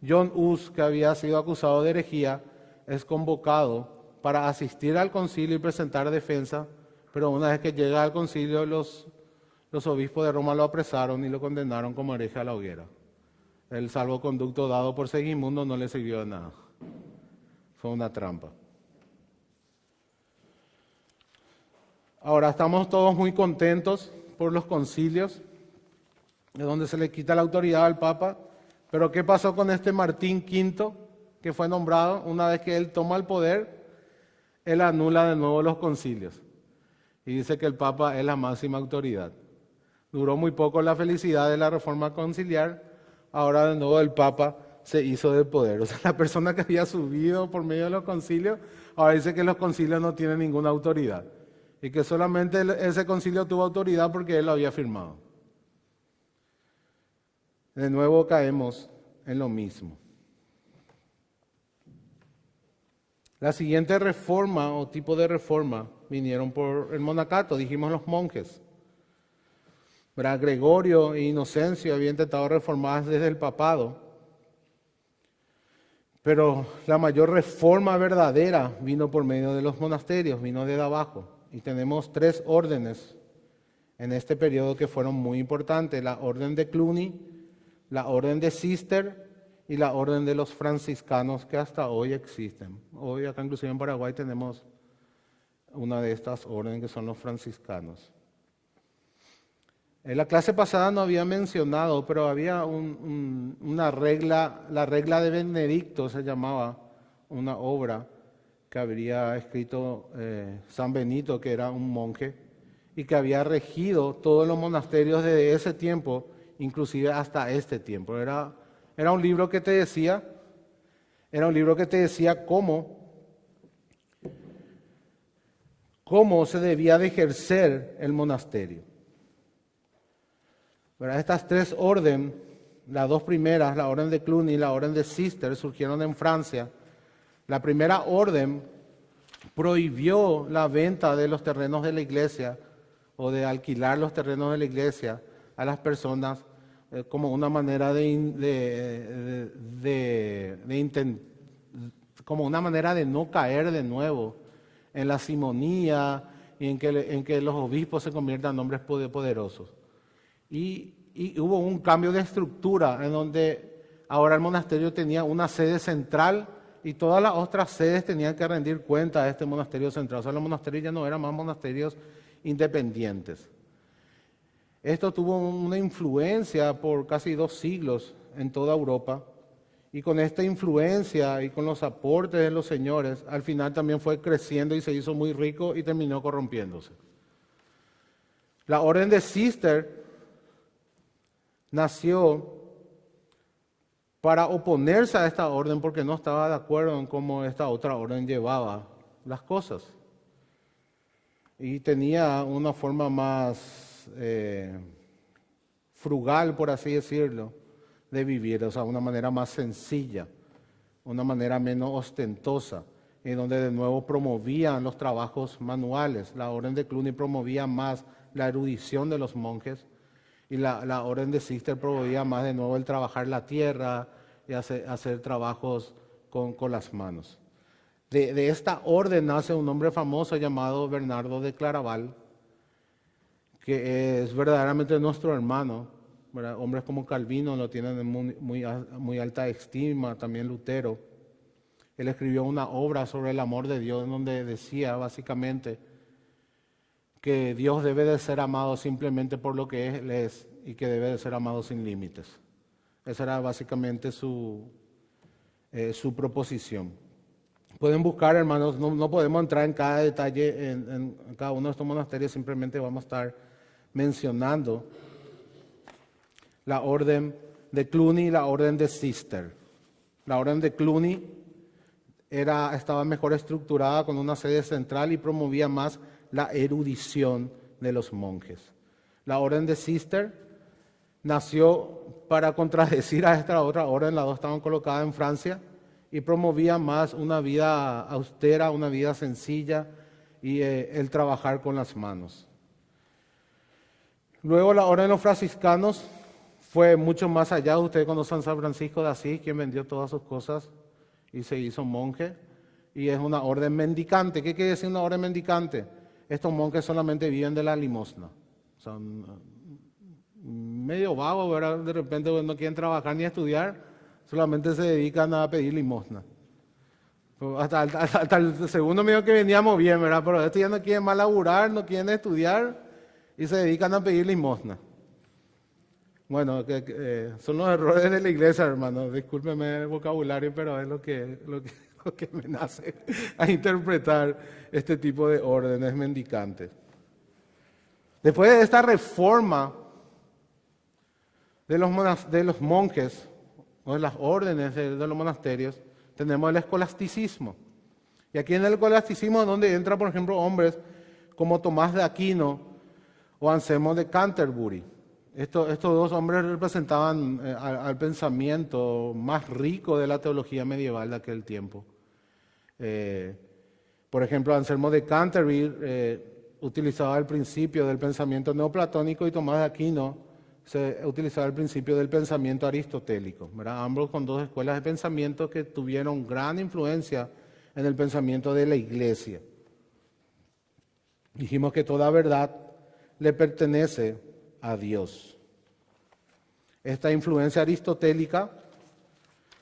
John Hus, que había sido acusado de herejía, es convocado para asistir al concilio y presentar defensa, pero una vez que llega al concilio, los obispos de Roma lo apresaron y lo condenaron como hereje a la hoguera. El salvoconducto dado por Segismundo no le sirvió de nada. Fue una trampa. Ahora estamos todos muy contentos por los concilios, de donde se le quita la autoridad al Papa. Pero ¿qué pasó con este Martín V, que fue nombrado? Una vez que él toma el poder, él anula de nuevo los concilios y dice que el Papa es la máxima autoridad. Duró muy poco la felicidad de la reforma conciliar, ahora de nuevo el Papa se hizo del poder. O sea, la persona que había subido por medio de los concilios, ahora dice que los concilios no tienen ninguna autoridad y que solamente ese concilio tuvo autoridad porque él lo había firmado. De nuevo caemos en lo mismo. La siguiente reforma o tipo de reforma vinieron por el monacato, dijimos los monjes. Gregorio e Inocencio habían intentado reformar desde el papado, pero la mayor reforma verdadera vino por medio de los monasterios, vino desde abajo. Y tenemos 3 órdenes en este periodo que fueron muy importantes: la orden de Cluny, la orden de Cister y la orden de los franciscanos, que hasta hoy existen. Hoy acá inclusive en Paraguay tenemos una de estas órdenes que son los franciscanos. En la clase pasada no había mencionado, pero había una regla, la regla de Benedicto se llamaba, una obra que habría escrito San Benito, que era un monje, y que había regido todos los monasterios desde ese tiempo, inclusive hasta este tiempo. Era un libro que te decía, cómo se debía de ejercer el monasterio. Estas 3 órdenes, las 2 primeras, la orden de Cluny y la orden de Cister, surgieron en Francia. La primera orden prohibió la venta de los terrenos de la iglesia o de alquilar los terrenos de la iglesia a las personas como una manera como una manera de no caer de nuevo en la simonía y en que los obispos se conviertan en hombres poderosos. Y hubo un cambio de estructura en donde ahora el monasterio tenía una sede central y todas las otras sedes tenían que rendir cuenta a este monasterio central. O sea, los monasterios ya no eran más monasterios independientes. Esto tuvo una influencia por casi 2 siglos en toda Europa, y con esta influencia y con los aportes de los señores, al final también fue creciendo y se hizo muy rico y terminó corrompiéndose. La orden de Cister nació para oponerse a esta orden porque no estaba de acuerdo en cómo esta otra orden llevaba las cosas. Y tenía una forma más frugal, por así decirlo, de vivir, o sea, una manera más sencilla, una manera menos ostentosa, en donde de nuevo promovían los trabajos manuales. La orden de Cluny promovía más la erudición de los monjes, y la orden de Cister promovía más de nuevo el trabajar la tierra y hacer trabajos con las manos. De esta orden nace un hombre famoso llamado Bernardo de Claraval, que es verdaderamente nuestro hermano, ¿verdad? Hombres como Calvino lo tienen en muy alta estima, también Lutero. Él escribió una obra sobre el amor de Dios, donde decía básicamente que Dios debe de ser amado simplemente por lo que Él es y que debe de ser amado sin límites. Esa era básicamente su proposición. Pueden buscar, hermanos, no podemos entrar en cada detalle en cada uno de estos monasterios, simplemente vamos a estar mencionando la orden de Cluny y la orden de Cister. La orden de Cluny estaba mejor estructurada con una sede central y promovía más la erudición de los monjes. La orden de Cister nació para contradecir a esta otra orden, las dos estaban colocadas en Francia, y promovía más una vida austera, una vida sencilla y el trabajar con las manos. Luego la orden de los franciscanos fue mucho más allá. Ustedes conocen a San Francisco de Asís, quien vendió todas sus cosas y se hizo monje, y es una orden mendicante. ¿Qué quiere decir una orden mendicante? Estos monjes solamente viven de la limosna. Son medio vagos, ¿verdad? De repente no quieren trabajar ni estudiar, solamente se dedican a pedir limosna. Hasta el segundo medio que veníamos bien, ¿verdad? Pero estos ya no quieren más laburar, no quieren estudiar y se dedican a pedir limosna. Bueno, son los errores de la iglesia, hermano. Discúlpeme el vocabulario, pero es lo que me nace a interpretar este tipo de órdenes mendicantes. Después de esta reforma de los monjes, o de las órdenes de los monasterios, tenemos el escolasticismo. Y aquí en el escolasticismo es donde entra, por ejemplo, hombres como Tomás de Aquino o Anselmo de Canterbury. Estos dos hombres representaban al pensamiento más rico de la teología medieval de aquel tiempo. Por ejemplo, Anselmo de Canterbury utilizaba el principio del pensamiento neoplatónico y Tomás de Aquino se utilizaba el principio del pensamiento aristotélico, ¿verdad? Ambos con dos escuelas de pensamiento que tuvieron gran influencia en el pensamiento de la Iglesia. Dijimos que toda verdad le pertenece a Dios. Esta influencia aristotélica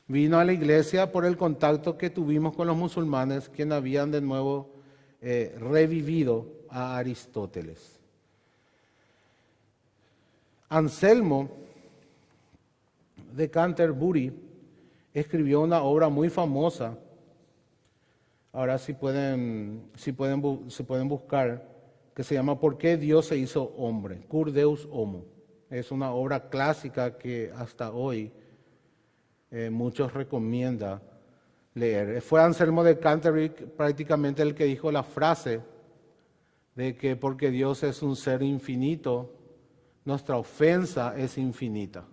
vino a la Iglesia por el contacto que tuvimos con los musulmanes, quienes habían de nuevo revivido a Aristóteles. Anselmo de Canterbury escribió una obra muy famosa. Ahora si pueden buscar, que se llama ¿Por qué Dios se hizo hombre? Cur Deus Homo. Es una obra clásica que hasta hoy muchos recomiendan leer. Fue Anselmo de Canterbury prácticamente el que dijo la frase de que porque Dios es un ser infinito, nuestra ofensa es infinita.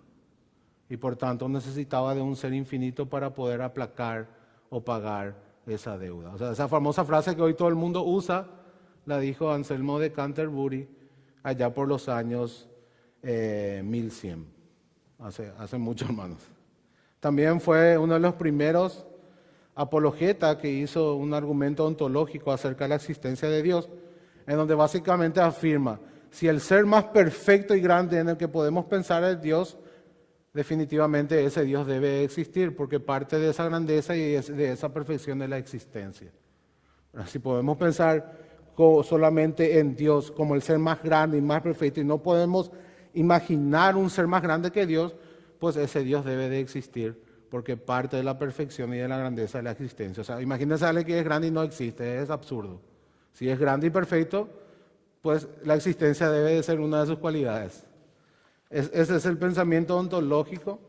Y por tanto necesitaba de un ser infinito para poder aplacar o pagar esa deuda. O sea, esa famosa frase que hoy todo el mundo usa, la dijo Anselmo de Canterbury allá por los años 1100, hace mucho, hermanos. También fue uno de los primeros apologetas que hizo un argumento ontológico acerca de la existencia de Dios, en donde básicamente afirma, si el ser más perfecto y grande en el que podemos pensar es Dios, definitivamente ese Dios debe existir, porque parte de esa grandeza y de esa perfección de la existencia. Si podemos pensar solamente en Dios como el ser más grande y más perfecto, y no podemos imaginar un ser más grande que Dios, pues ese Dios debe de existir, porque parte de la perfección y de la grandeza de la existencia. O sea, imagínense a alguien que es grande y no existe, es absurdo. Si es grande y perfecto, pues la existencia debe de ser una de sus cualidades. Ese es el pensamiento ontológico,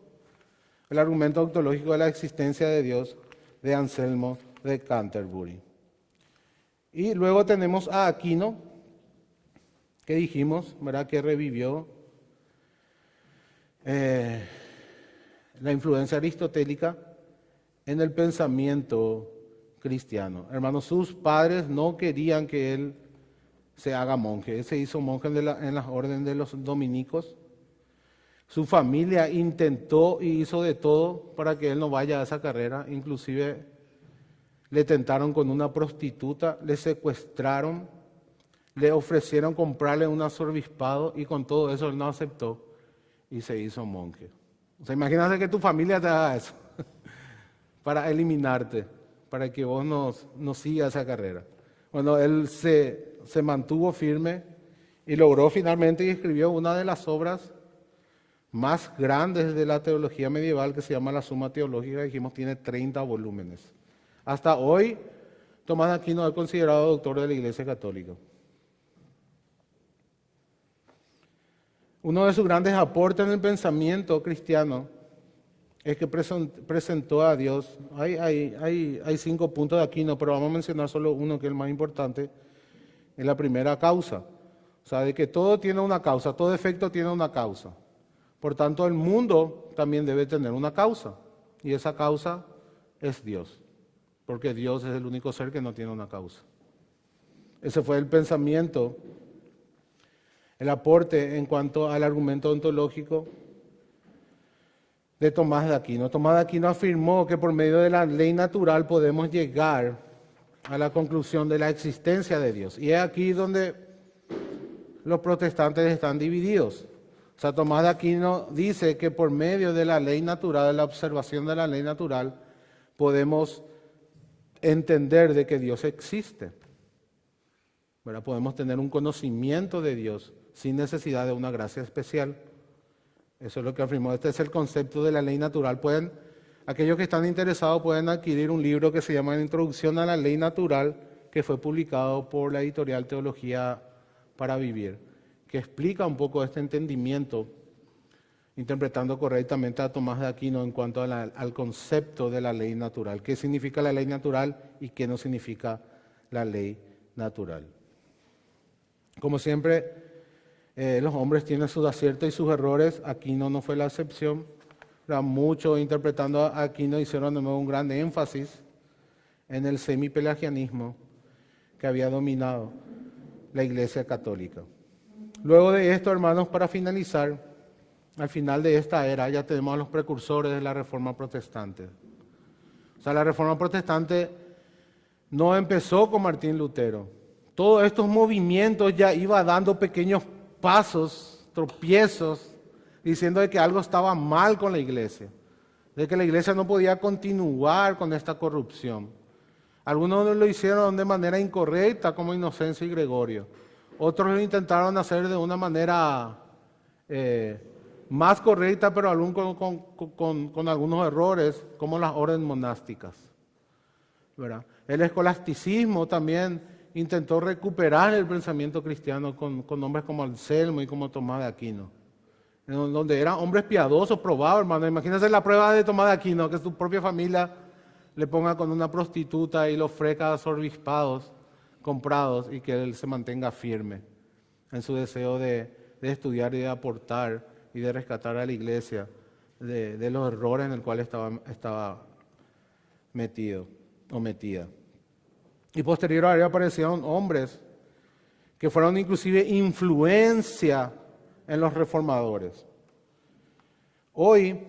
el argumento ontológico de la existencia de Dios de Anselmo de Canterbury. Y luego tenemos a Aquino, que dijimos, ¿verdad?, que revivió la influencia aristotélica en el pensamiento cristiano. Hermanos, sus padres no querían que él se haga monje. Él se hizo monje en las órdenes de los dominicos. Su familia intentó y hizo de todo para que él no vaya a esa carrera. Inclusive le tentaron con una prostituta, le secuestraron, le ofrecieron comprarle un arzobispado y con todo eso él no aceptó y se hizo monje. O sea, imagínate que tu familia te haga eso para eliminarte, para que vos no sigas esa carrera. Bueno, él se mantuvo firme y logró finalmente y escribió una de las obras más grandes de la teología medieval, que se llama la Suma Teológica. Dijimos, tiene 30 volúmenes. Hasta hoy, Tomás de Aquino es considerado doctor de la Iglesia Católica. Uno de sus grandes aportes en el pensamiento cristiano es que presentó a Dios. Hay 5 puntos de Aquino, pero vamos a mencionar solo uno que es el más importante, es la primera causa. O sea, de que todo tiene una causa, todo efecto tiene una causa. Por tanto, el mundo también debe tener una causa, y esa causa es Dios, porque Dios es el único ser que no tiene una causa. Ese fue el pensamiento, el aporte en cuanto al argumento ontológico de Tomás de Aquino. Tomás de Aquino afirmó que por medio de la ley natural podemos llegar a la conclusión de la existencia de Dios. Y es aquí donde los protestantes están divididos. O sea, Tomás de Aquino dice que por medio de la ley natural, de la observación de la ley natural, podemos entender de que Dios existe. ¿Verdad? Podemos tener un conocimiento de Dios sin necesidad de una gracia especial. Eso es lo que afirmó. Este es el concepto de la ley natural. Aquellos que están interesados pueden adquirir un libro que se llama Introducción a la Ley Natural, que fue publicado por la editorial Teología para Vivir, que explica un poco este entendimiento, interpretando correctamente a Tomás de Aquino en cuanto al concepto de la ley natural. ¿Qué significa la ley natural y qué no significa la ley natural? Como siempre, los hombres tienen sus aciertos y sus errores. Aquino no fue la excepción. Muchos interpretando a Aquino hicieron de nuevo un gran énfasis en el semipelagianismo que había dominado la Iglesia Católica. Luego de esto, hermanos, para finalizar, al final de esta era ya tenemos a los precursores de la Reforma Protestante. O sea, la Reforma Protestante no empezó con Martín Lutero. Todos estos movimientos ya iban dando pequeños pasos, tropiezos, diciendo de que algo estaba mal con la Iglesia, de que la Iglesia no podía continuar con esta corrupción. Algunos lo hicieron de manera incorrecta, como Inocencio y Gregorio. Otros lo intentaron hacer de una manera más correcta, pero aún con algunos errores, como las órdenes monásticas, ¿verdad? El escolasticismo también intentó recuperar el pensamiento cristiano con hombres como Anselmo y como Tomás de Aquino, donde eran hombres piadosos, probados, hermano. Imagínense la prueba de Tomás de Aquino, que su propia familia le ponga con una prostituta y le ofrezca arzobispado comprados, y que él se mantenga firme en su deseo de estudiar y de aportar y de rescatar a la Iglesia de los errores en el cual estaba metido o metida. Y posterior a él aparecieron hombres que fueron inclusive influencia en los reformadores. Hoy,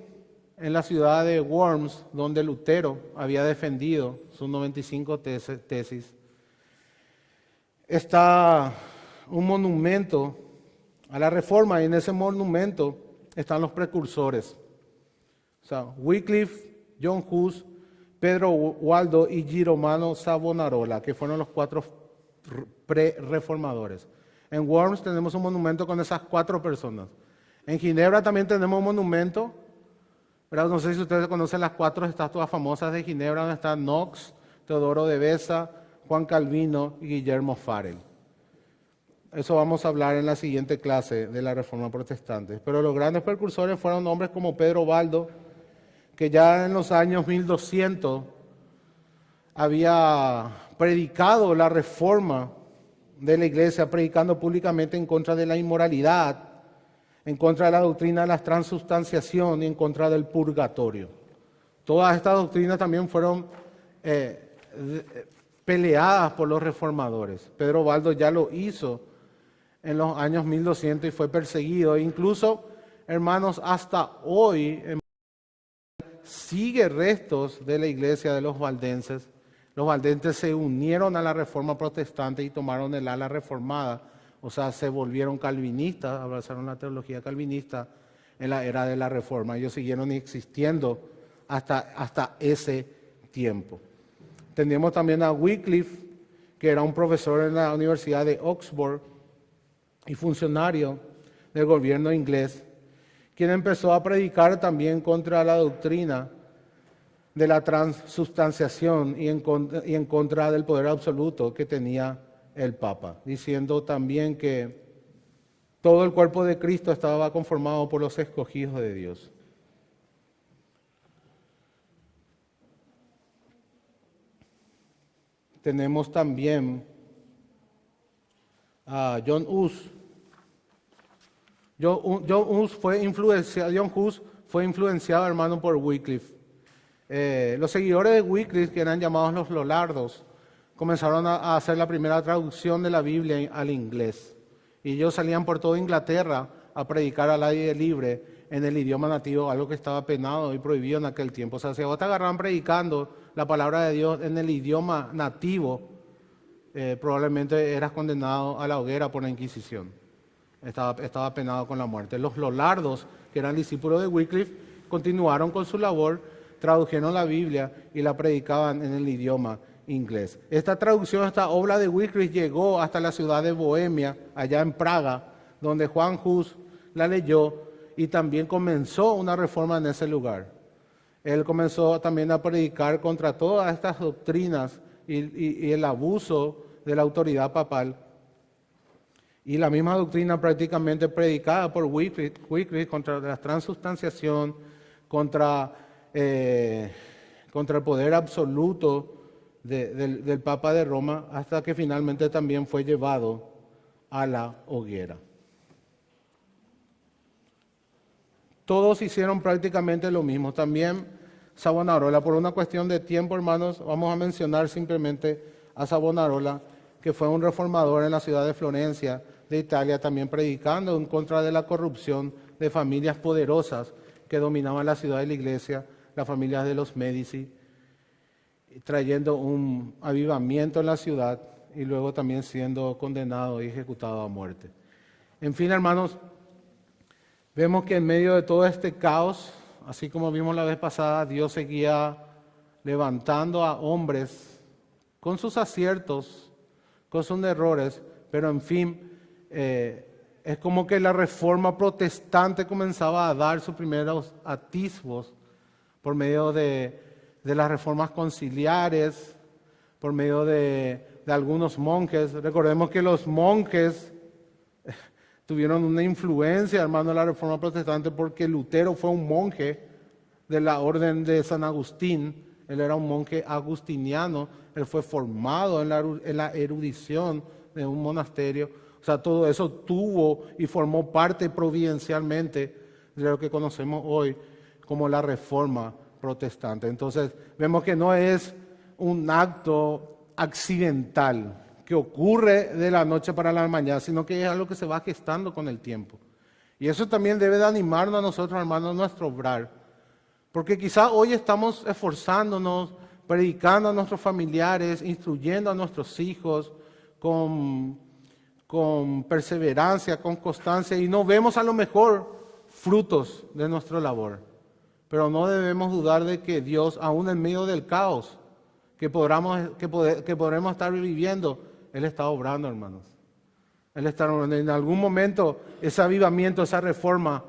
en la ciudad de Worms, donde Lutero había defendido sus 95 tesis, está un monumento a la Reforma, y en ese monumento están los precursores. O sea, Wycliffe, John Hus, Pedro Waldo y Girolamo Savonarola, que fueron los 4 pre-reformadores. En Worms tenemos un monumento con esas 4 personas. En Ginebra también tenemos un monumento, ¿verdad? No sé si ustedes conocen las 4 estatuas famosas de Ginebra, donde están Knox, Teodoro de Beza, Juan Calvino y Guillermo Farel. Eso vamos a hablar en la siguiente clase de la Reforma Protestante. Pero los grandes precursores fueron hombres como Pedro Baldo, que ya en los años 1200 había predicado la reforma de la Iglesia, predicando públicamente en contra de la inmoralidad, en contra de la doctrina de la transubstanciación y en contra del purgatorio. Todas estas doctrinas también fueron peleadas por los reformadores. Pedro Baldo ya lo hizo en los años 1200 y fue perseguido. Incluso hermanos, hasta hoy sigue restos de la iglesia de los valdenses. Los valdenses se unieron a la reforma protestante y tomaron el ala reformada, o sea, se volvieron calvinistas, abrazaron la teología calvinista en la era de la reforma. Ellos siguieron existiendo hasta ese tiempo. Tenemos también a Wycliffe, que era un profesor en la Universidad de Oxford y funcionario del gobierno inglés, quien empezó a predicar también contra la doctrina de la transubstanciación y en contra del poder absoluto que tenía el Papa, diciendo también que todo el cuerpo de Cristo estaba conformado por los escogidos de Dios. Tenemos también a John Hus. John Hus fue influenciado, hermano, por Wycliffe. Los seguidores de Wycliffe, que eran llamados los Lollardos, comenzaron a hacer la primera traducción de la Biblia al inglés. Y ellos salían por toda Inglaterra a predicar al aire libre en el idioma nativo, algo que estaba penado y prohibido en aquel tiempo. O sea, si vos te agarraban predicando la palabra de Dios en el idioma nativo, probablemente eras condenado a la hoguera por la Inquisición. Estaba penado con la muerte. Los Lollardos, que eran discípulos de Wycliffe, continuaron con su labor, tradujeron la Biblia y la predicaban en el idioma inglés. Esta traducción, esta obra de Wycliffe llegó hasta la ciudad de Bohemia, allá en Praga, donde Juan Hus la leyó y también comenzó una reforma en ese lugar. Él comenzó también a predicar contra todas estas doctrinas y el abuso de la autoridad papal. Y la misma doctrina prácticamente predicada por Wycliffe contra la transubstanciación, contra el poder absoluto del Papa de Roma, hasta que finalmente también fue llevado a la hoguera. Todos hicieron prácticamente lo mismo. También Savonarola, por una cuestión de tiempo, hermanos, vamos a mencionar simplemente a Savonarola, que fue un reformador en la ciudad de Florencia, de Italia, también predicando en contra de la corrupción de familias poderosas que dominaban la ciudad y la iglesia, las familias de los Medici, trayendo un avivamiento en la ciudad y luego también siendo condenado y ejecutado a muerte. En fin, hermanos, vemos que en medio de todo este caos, así como vimos la vez pasada, Dios seguía levantando a hombres con sus aciertos, con sus errores, pero en fin, es como que la reforma protestante comenzaba a dar sus primeros atisbos por medio de las reformas conciliares, por medio de algunos monjes. Recordemos que los monjes tuvieron una influencia, hermano, de la reforma protestante, porque Lutero fue un monje de la orden de San Agustín. Él era un monje agustiniano, él fue formado en la erudición de un monasterio. O sea, todo eso tuvo y formó parte providencialmente de lo que conocemos hoy como la reforma protestante. Entonces, vemos que no es un acto accidental que ocurre de la noche para la mañana, sino que es algo que se va gestando con el tiempo. Y eso también debe de animarnos a nosotros, hermanos, a nuestro obrar. Porque quizá hoy estamos esforzándonos, predicando a nuestros familiares, instruyendo a nuestros hijos con perseverancia, con constancia, y no vemos a lo mejor frutos de nuestra labor. Pero no debemos dudar de que Dios, aún en medio del caos que podremos estar viviendo, Él está obrando, hermanos. Él está obrando. En algún momento ese avivamiento, esa reforma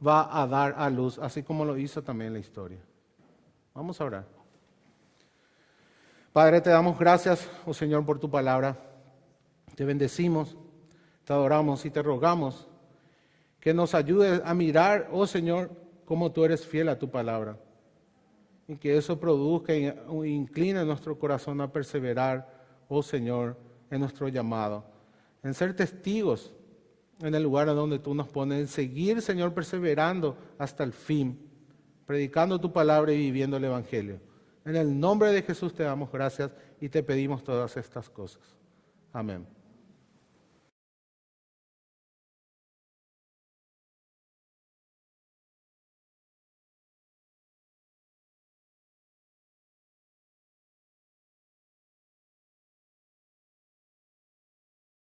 va a dar a luz, así como lo hizo también la historia. Vamos a orar. Padre, te damos gracias, oh Señor, por tu palabra. Te bendecimos, te adoramos y te rogamos que nos ayudes a mirar, oh Señor, cómo tú eres fiel a tu palabra. Y que eso produzca e incline nuestro corazón a perseverar, oh Señor, en nuestro llamado. En ser testigos en el lugar a donde tú nos pones. En seguir, Señor, perseverando hasta el fin. Predicando tu palabra y viviendo el Evangelio. En el nombre de Jesús te damos gracias y te pedimos todas estas cosas. Amén.